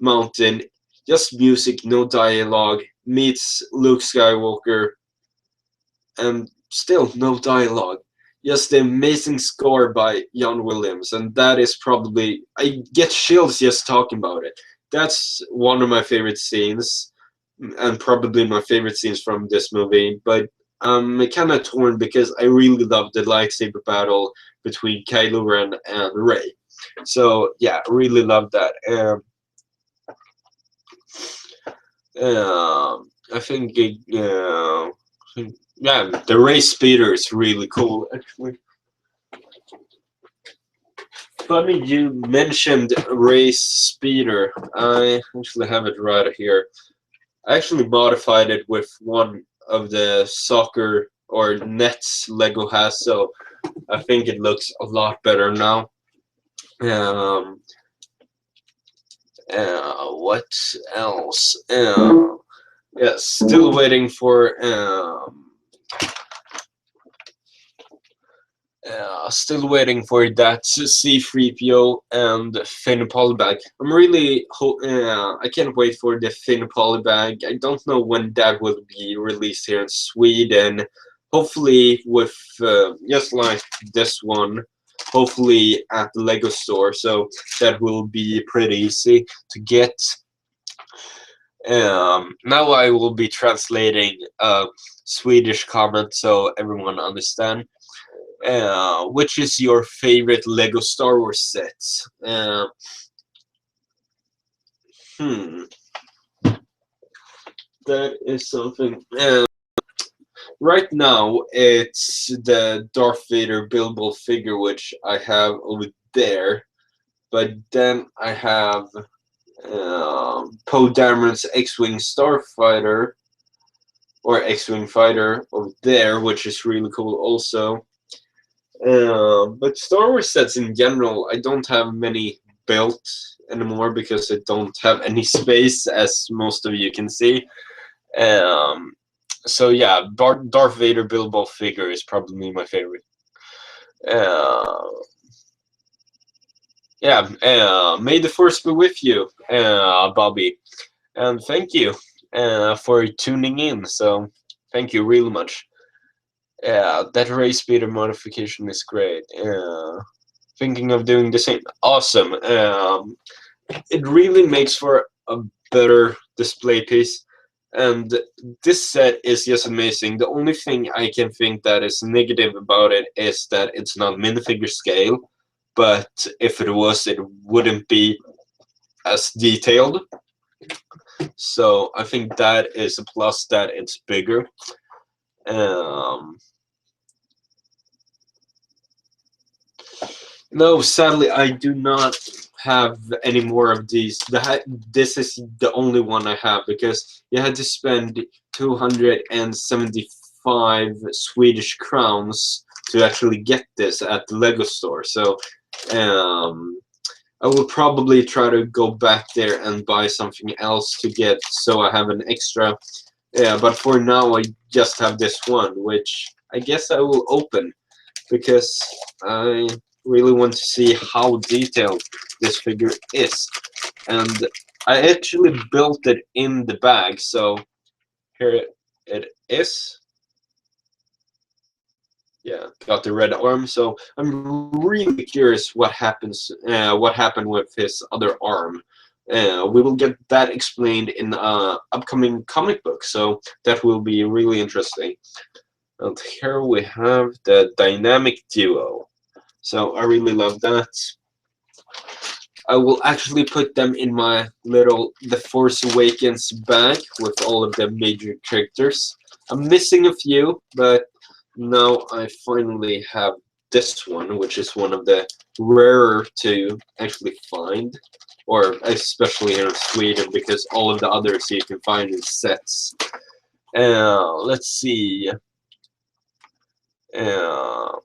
mountain, just music, no dialogue, meets Luke Skywalker, and still no dialogue. Just the amazing score by John Williams, and that is probably, I get chills just talking about it. That's one of my favorite scenes, and probably my favorite scenes from this movie. But I'm kind of torn because I really love the lightsaber battle between Kylo Ren and Rey. So yeah, really love that. I think yeah, the Rey speeder is really cool actually. Funny you mentioned Rey's speeder. I actually have it right here. I actually modified it with one of the soccer or nets Lego has, so I think it looks a lot better now. What else? Yeah, still waiting for still waiting for that C3PO and Finn polybag. I'm really I can't wait for the Finn polybag. I don't know when that will be released here in Sweden. Hopefully with just like this one. Hopefully at the Lego store, so that will be pretty easy to get. Now I will be translating a Swedish comment so everyone understand. Which is your favorite Lego Star Wars set? That is something. Right now, it's the Darth Vader buildable figure, which I have over there. But then I have Poe Dameron's X-Wing Starfighter, or X-Wing Fighter over there, which is really cool also. But Star Wars sets in general, I don't have many built anymore because I don't have any space, as most of you can see. So yeah, Darth Vader Bilbo figure is probably my favorite. Uh, yeah, may the force be with you, Bobby, and thank you for tuning in. So thank you really much. That race speeder modification is great. Thinking of doing the same. Awesome. It really makes for a better display piece. And this set is just amazing. The only thing I can think that is negative about it is that it's not minifigure scale. But if it was, it wouldn't be as detailed. So I think that is a plus, that it's bigger. No, sadly, I do not have any more of these. This is the only one I have, because you had to spend 275 Swedish crowns to actually get this at the Lego store. So I will probably try to go back there and buy something else to get, so I have an extra. Yeah, but for now I just have this one, which I guess I will open, because I really want to see how detailed this figure is. And I actually built it in the bag, so here it is. Yeah, got the red arm. So I'm really curious what happened with his other arm. We will get that explained in upcoming comic book, so that will be really interesting. And here we have the dynamic duo. So I really love that. I will actually put them in my little The Force Awakens bag with all of the major characters. I'm missing a few, but now I finally have this one, which is one of the rarer to actually find, or especially here in Sweden, because all of the others you can find in sets. Let's see. Uh,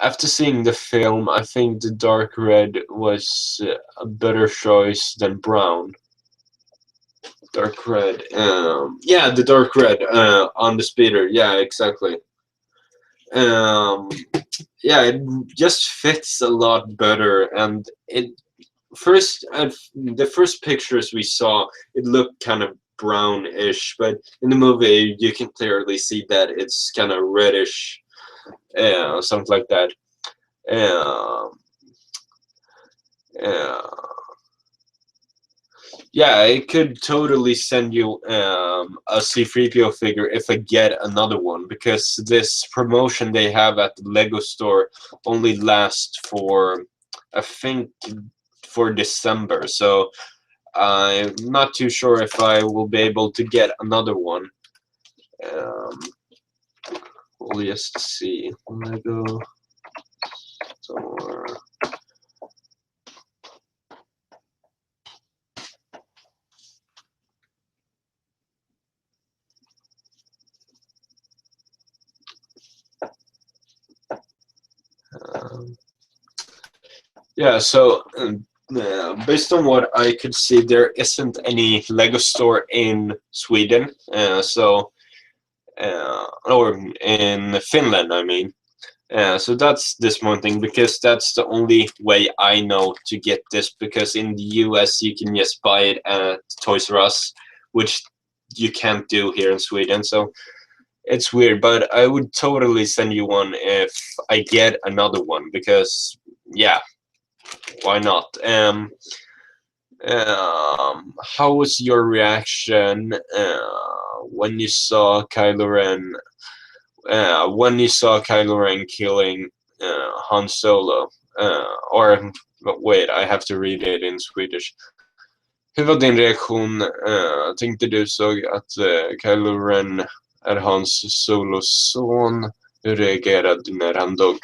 After seeing the film, I think the dark red was a better choice than brown. Dark red. Yeah, the dark red on the speeder. Yeah, exactly. Um, yeah, it just fits a lot better, and it the first pictures we saw, it looked kind of brownish, but in the movie you can clearly see that it's kind of reddish, something like that. Um, uh, yeah, I could totally send you a C3PO figure if I get another one, because this promotion they have at the Lego store only lasts for, I think, for December. So I'm not too sure if I will be able to get another one. Um, we'll just see. Lego store. Um, yeah, so based on what I could see, there isn't any Lego store in Sweden, or in Finland, I mean. So that's disappointing, because that's the only way I know to get this, because in the US you can just buy it at Toys R Us, which you can't do here in Sweden. So it's weird, but I would totally send you one if I get another one, because yeah, why not? How was your reaction when you saw Kylo Ren? When you saw Kylo Ren killing Han Solo? Or wait, I have to read it in Swedish. Hur var din reaktion? Tänkte du såg att Kylo Ren är Hans Solos son? Hur reagerade du när han dog?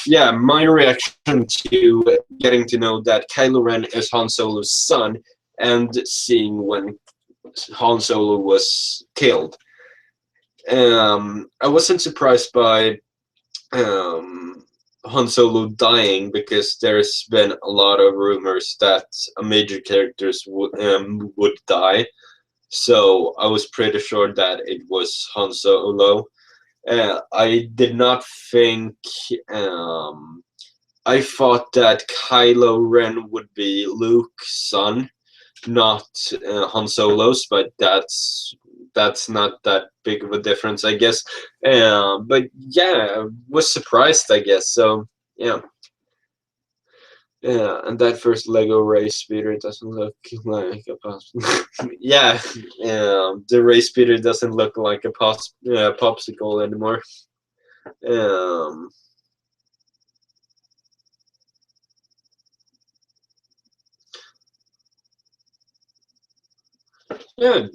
Yeah, my reaction to getting to know that Kylo Ren is Han Solo's son, and seeing when Han Solo was killed. I wasn't surprised by Han Solo dying, because there's been a lot of rumors that a major characters would die. So I was pretty sure that it was Han Solo. I did not think. I thought that Kylo Ren would be Luke's son, not Han Solo's, but that's not that big of a difference, I guess. But yeah, I was surprised, I guess. So yeah. Yeah, and that first Lego race speeder doesn't look like a yeah, the race speeder doesn't look like a popsicle anymore. Um, yeah,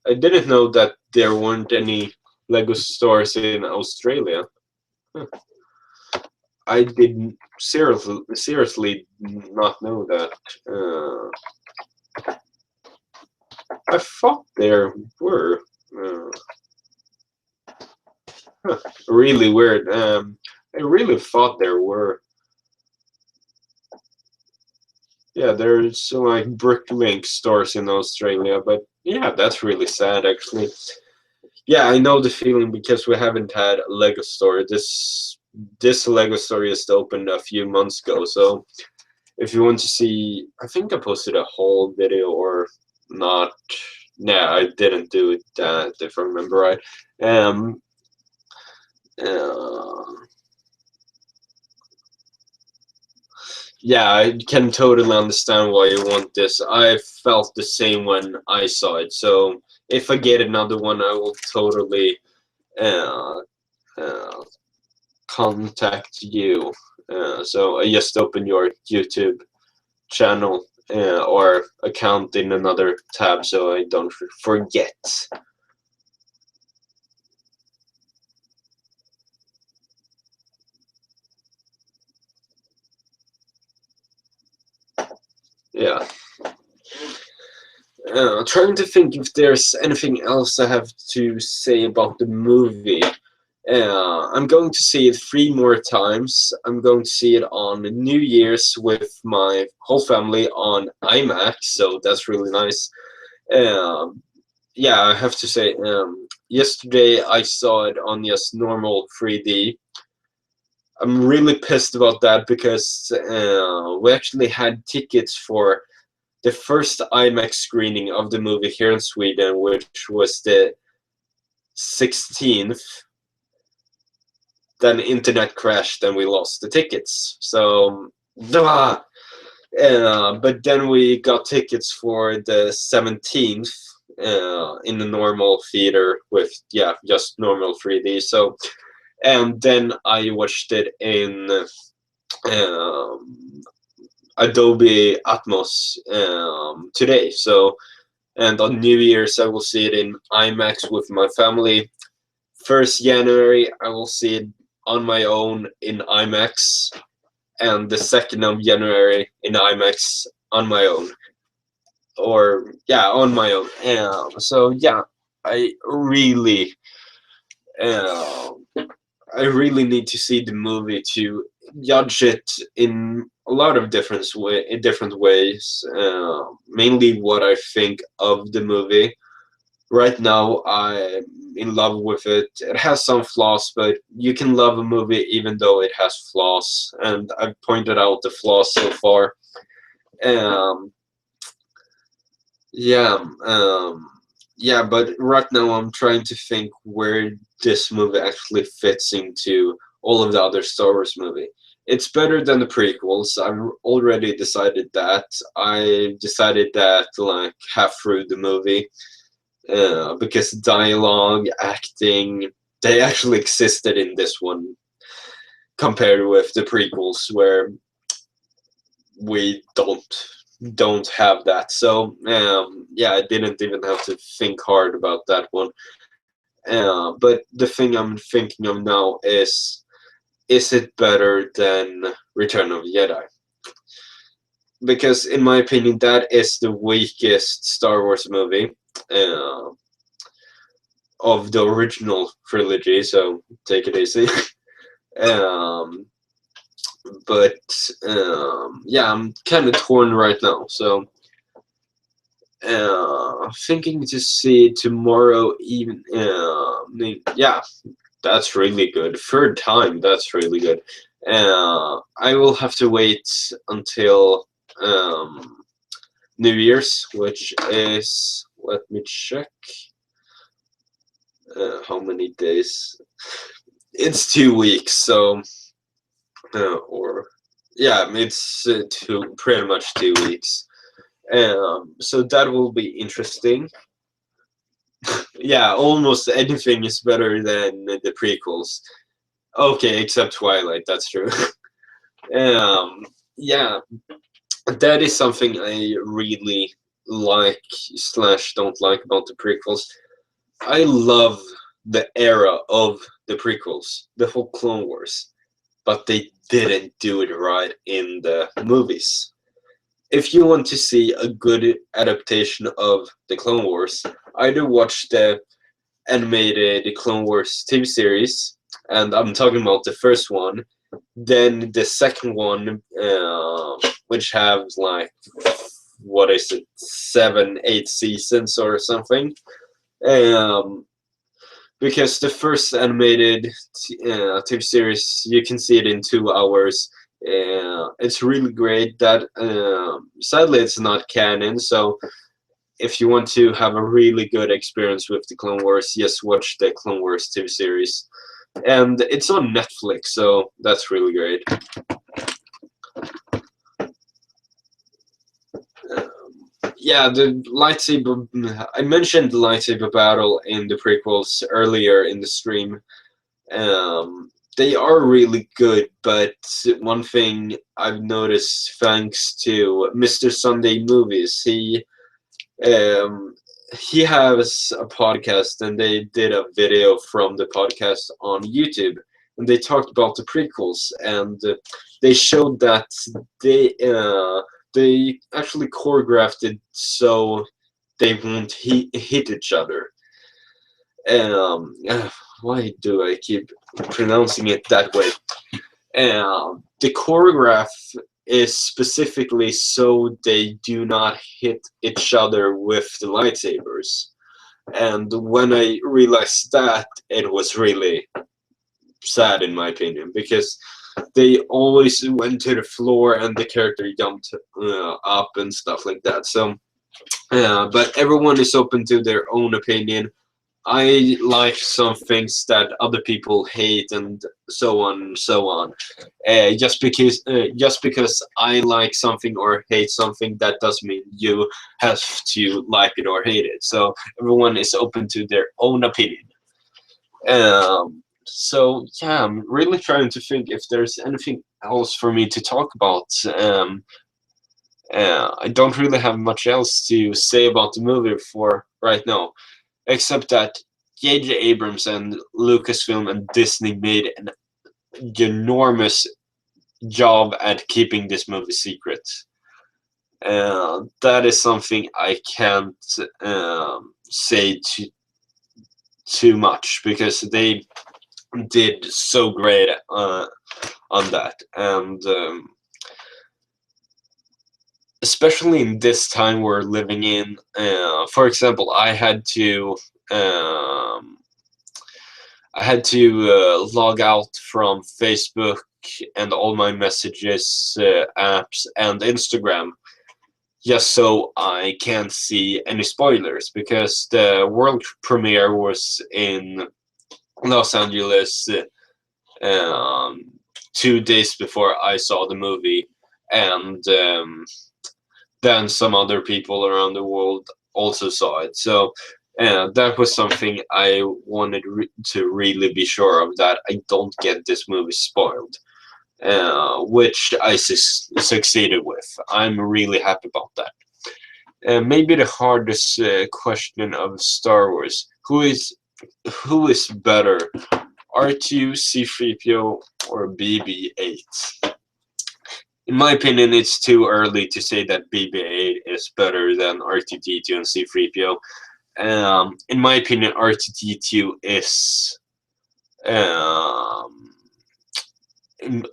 I didn't know that there weren't any Lego stores in Australia. Huh. I didn't seriously not know that. I thought there were. Uh, really weird. I really thought there were. Yeah, there's like Bricklink stores in Australia, but yeah, that's really sad actually. Yeah, I know the feeling because we haven't had a Lego store. This Lego store just opened a few months ago, so if you want to see, I think I posted a whole video or not. Nah, I didn't do it if I remember right. Um, uh, yeah, I can totally understand why you want this. I felt the same when I saw it. So if I get another one, I will totally uh, uh, contact you. So I just open your YouTube channel or account in another tab so I don't forget. Yeah. Trying to think if there's anything else I have to say about the movie. I'm going to see it 3 more times. I'm going to see it on New Year's with my whole family on IMAX, so that's really nice. Um, yeah, I have to say, yesterday I saw it on just normal 3D. I'm really pissed about that because we actually had tickets for the first IMAX screening of the movie here in Sweden, which was the 16th. Then internet crashed and we lost the tickets. So, but then we got tickets for the 17th in the normal theater with just normal 3D. So, and then I watched it in Adobe Atmos today. So, and on New Year's I will see it in IMAX with my family. 1st January I will see it on my own in IMAX, and the 2nd of January in IMAX on my own. Or yeah, on my own. So yeah, I really, uh, I really need to see the movie to judge it in a lot of different ways. Mainly what I think of the movie. Right now, I'm in love with it. It has some flaws, but you can love a movie even though it has flaws, and I've pointed out the flaws so far. Um, yeah, yeah, but right now I'm trying to think where this movie actually fits into all of the other Star Wars movie. It's better than the prequels. I've already decided that. I decided that like half through the movie. Because dialogue, acting, they actually existed in this one compared with the prequels where we don't have that. So yeah, I didn't even have to think hard about that one. But the thing I'm thinking of now is it better than Return of the Jedi? Because in my opinion, that is the weakest Star Wars movie. Uh, of the original trilogy, so take it easy. um, but yeah, I'm kind of torn right now. So thinking to see tomorrow even. Yeah, that's really good. Third time, that's really good. I will have to wait until New Year's, which is, let me check, how many days. It's 2 weeks, so or yeah, it's pretty much 2 weeks. So that will be interesting. Yeah, almost anything is better than the prequels. Okay, except Twilight. That's true. Yeah, that is something I really like slash don't like about the prequels. I love the era of the prequels, the whole Clone Wars, but they didn't do it right in the movies. If you want to see a good adaptation of the Clone Wars, either watch the animated Clone Wars TV series, and I'm talking about the first one, then the second one, which has like, what is it, 7, 8 seasons or something. Um, because the first animated TV series, you can see it in 2 hours. It's really great. That sadly it's not canon, so if you want to have a really good experience with the Clone Wars, yes, watch the Clone Wars TV series. And it's on Netflix, so that's really great. Yeah, the lightsaber. I mentioned the lightsaber battle in the prequels earlier in the stream. They are really good, but one thing I've noticed, thanks to Mr. Sunday Movies, um, he has a podcast, and they did a video from the podcast on YouTube, and they talked about the prequels, and they showed that they uh, they actually choreographed it so they won't hit each other. Why do I keep pronouncing it that way? The choreograph is specifically so they do not hit each other with the lightsabers. And when I realized that, it was really sad in my opinion, because they always went to the floor and the character jumped up and stuff like that. So, but everyone is open to their own opinion. I like some things that other people hate, and so on and so on. Just because I like something or hate something, that doesn't mean you have to like it or hate it. So everyone is open to their own opinion. So yeah, I'm really trying to think if there's anything else for me to talk about. I don't really have much else to say about the movie for right now, except that J.J. Abrams and Lucasfilm and Disney made an enormous job at keeping this movie secret. That is something I can't say too much, because they did so great on that, and especially in this time we're living in. For example, I had to log out from Facebook and all my messages, apps, and Instagram, just so I can't see any spoilers, because the world premiere was in Los Angeles um, 2 days before I saw the movie, and then some other people around the world also saw it. So that was something I wanted to really be sure of, that I don't get this movie spoiled, which I succeeded with. I'm really happy about that. Maybe the hardest question of Star Wars: who is better, R2, C3PO, or BB-8? In my opinion, it's too early to say that BB-8 is better than R2-D2 and C3PO. In my opinion, R2-D2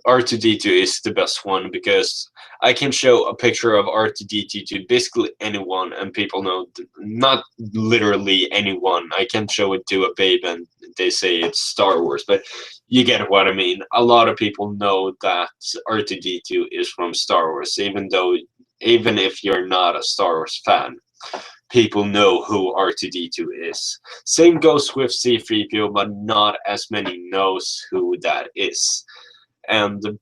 R2D2 is the best one because I can show a picture of R2D2 to basically anyone and people know, not literally anyone. I can show it to a babe and they say it's Star Wars, but you get what I mean. A lot of people know that R2D2 is from Star Wars, even if you're not a Star Wars fan. People know who R2D2 is. Same goes with C3PO, but not as many knows who that is. And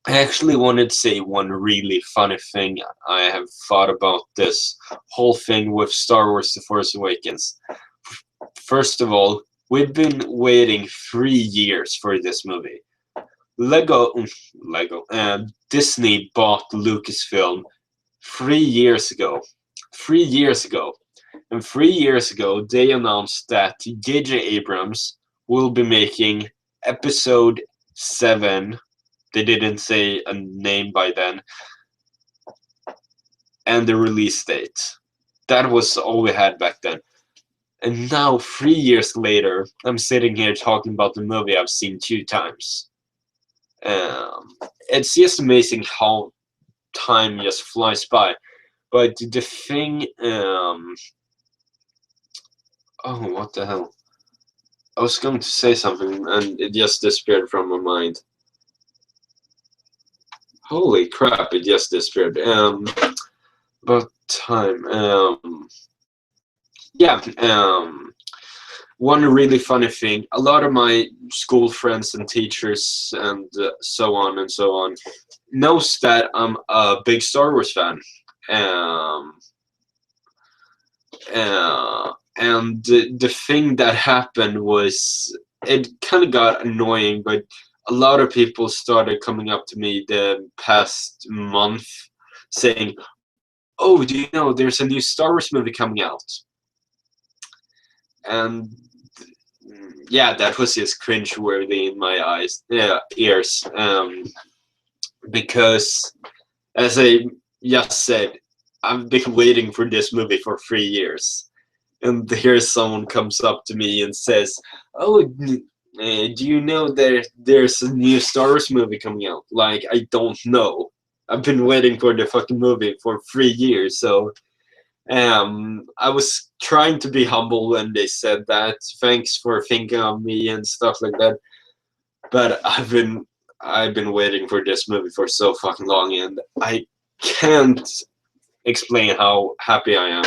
I actually wanted to say one really funny thing I have thought about this whole thing with Star Wars The Force Awakens. First of all, we've been waiting 3 years for this movie. Disney bought Lucasfilm 3 years ago. 3 years ago. And 3 years ago, they announced that J.J. Abrams will be making Episode 7. They didn't say a name by then. And the release date. That was all we had back then. And now, 3 years later, I'm sitting here talking about the movie I've seen 2 times. It's just amazing how time just flies by. But the thing... oh, what the hell? I was going to say something and it just disappeared from my mind. Holy crap, it just disappeared. But time. One really funny thing, a lot of my school friends and teachers and so on knows that I'm a big Star Wars fan. And the thing that happened was, it kind of got annoying, but a lot of people started coming up to me the past month saying, oh, do you know there's a new Star Wars movie coming out? And yeah, that was just cringe-worthy in my ears. Because, as I just said, I've been waiting for this movie for 3 years. And here someone comes up to me and says, oh, do you know there's a new Star Wars movie coming out? Like, I don't know. I've been waiting for the fucking movie for 3 years, so I was trying to be humble when they said that. Thanks for thinking of me and stuff like that. But I've been waiting for this movie for so fucking long, and I can't explain how happy I am.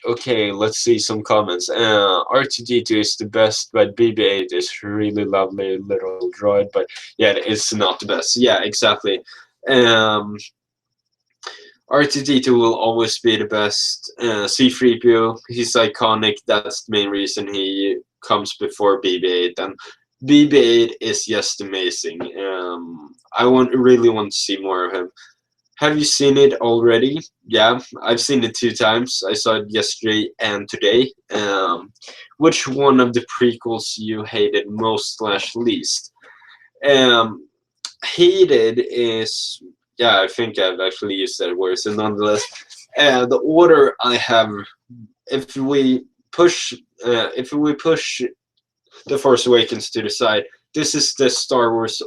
Okay, let's see some comments. R2D2 is the best, but BB-8 is really lovely little droid, but yeah, it's not the best. Yeah, exactly. R2D2 will always be the best. C3PO, he's iconic. That's the main reason he comes before BB-8, and BB-8 is just amazing. I really want to see more of him. Have you seen it already? Yeah, I've seen it 2 times. I saw it yesterday and today. Which one of the prequels you hated most / least? Hated is, yeah, I think I've actually used that word. So nonetheless, the order I have, if we push The Force Awakens to the side, this is the Star Wars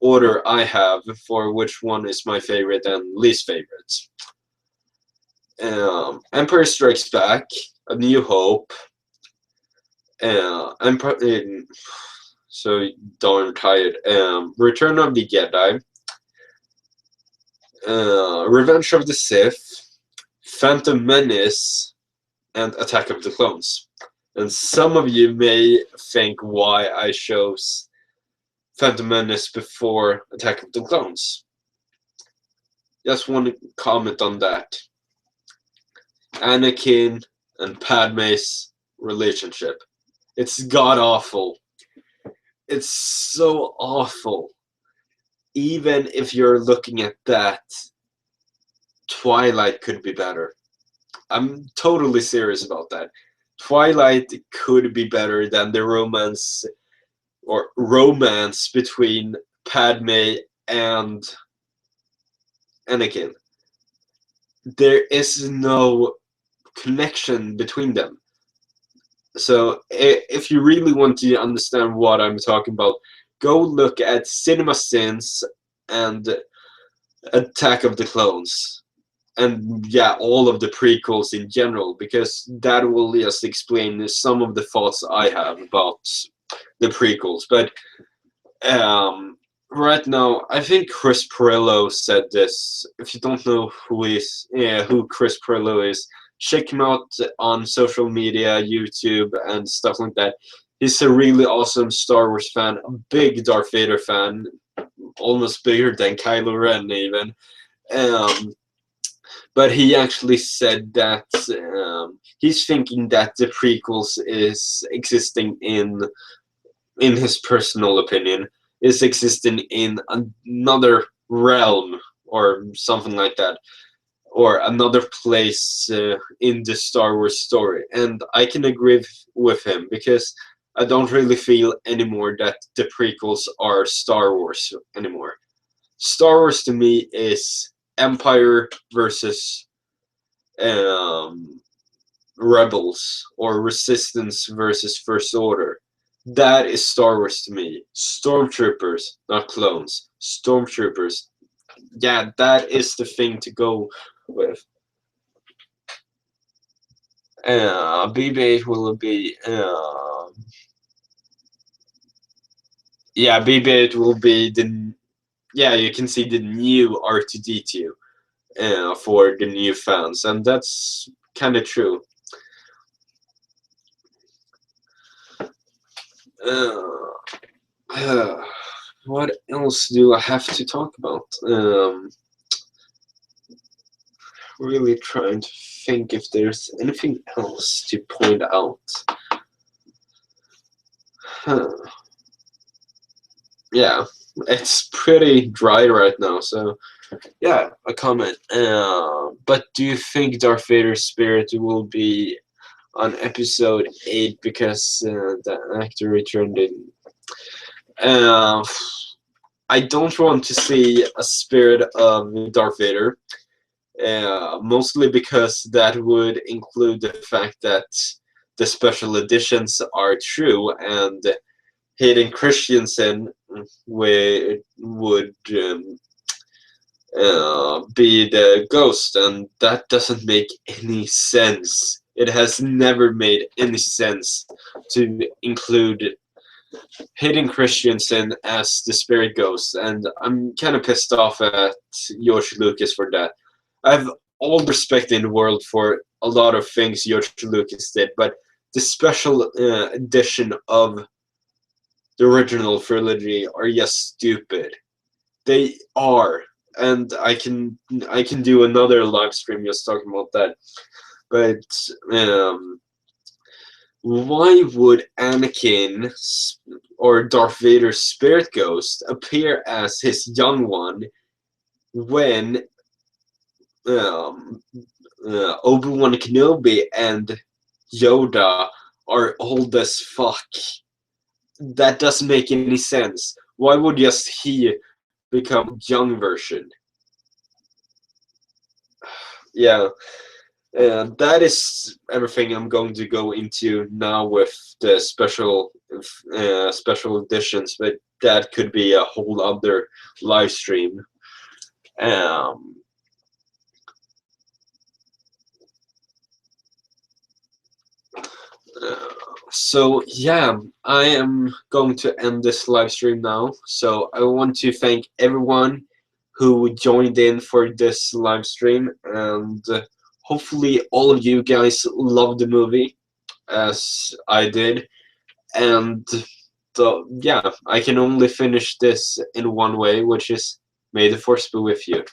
order I have for which one is my favorite and least favorite. Empire Strikes Back, A New Hope, so darn tired. Return of the Jedi, Revenge of the Sith, Phantom Menace, and Attack of the Clones. And some of you may think why I chose Phantom Menace before Attack of the Clones. Just want to comment on that. Anakin and Padme's relationship. It's god-awful. It's so awful. Even if you're looking at that, Twilight could be better. I'm totally serious about that. Twilight could be better than the romance between Padme and Anakin. There is no connection between them. So if you really want to understand what I'm talking about, go look at Cinema Sins and Attack of the Clones. And yeah, all of the prequels in general, because that will just explain some of the thoughts I have about the prequels. But right now, I think Chris Pirillo said this. If you don't know who Chris Pirillo is, check him out on social media, YouTube, and stuff like that. He's a really awesome Star Wars fan, a big Darth Vader fan, almost bigger than Kylo Ren even. Um, but he actually said that he's thinking that the prequels is existing in his personal opinion, is existing in another realm or something like that, or another place in the Star Wars story. And I can agree with him, because I don't really feel anymore that the prequels are Star Wars anymore. Star Wars to me is Empire versus um, Rebels, or Resistance versus First Order. That is Star Wars to me. Stormtroopers, not clones. Stormtroopers. Yeah, that is the thing to go with. BB-8 will be. Yeah, BB-8 will be the. Yeah, you can see the new R2D2 for the new fans, and that's kind of true. What else do I have to talk about? Really trying to think if there's anything else to point out. Huh. Yeah, it's pretty dry right now, so yeah, a comment. But do you think Darth Vader's spirit will be on episode 8 because the actor returned in? Uh, I don't want to see a spirit of Darth Vader. Mostly because that would include the fact that the special editions are true, and Hayden Christensen would be the ghost, and that doesn't make any sense. It has never made any sense to include Hayden Christensen as the spirit ghost, and I'm kind of pissed off at George Lucas for that. I have all the respect in the world for a lot of things George Lucas did, but the special edition of the original trilogy are just stupid. They are, and I can do another live stream just talking about that. But why would Anakin or Darth Vader's spirit ghost appear as his young one when Obi-Wan Kenobi and Yoda are old as fuck? That doesn't make any sense. Why would just he become young version? Yeah, that is everything I'm going to go into now with the special editions, but that could be a whole other live stream. Um, so yeah, I am going to end this live stream now. So I want to thank everyone who joined in for this live stream, and hopefully all of you guys loved the movie as I did. And yeah, I can only finish this in one way, which is may the force be with you.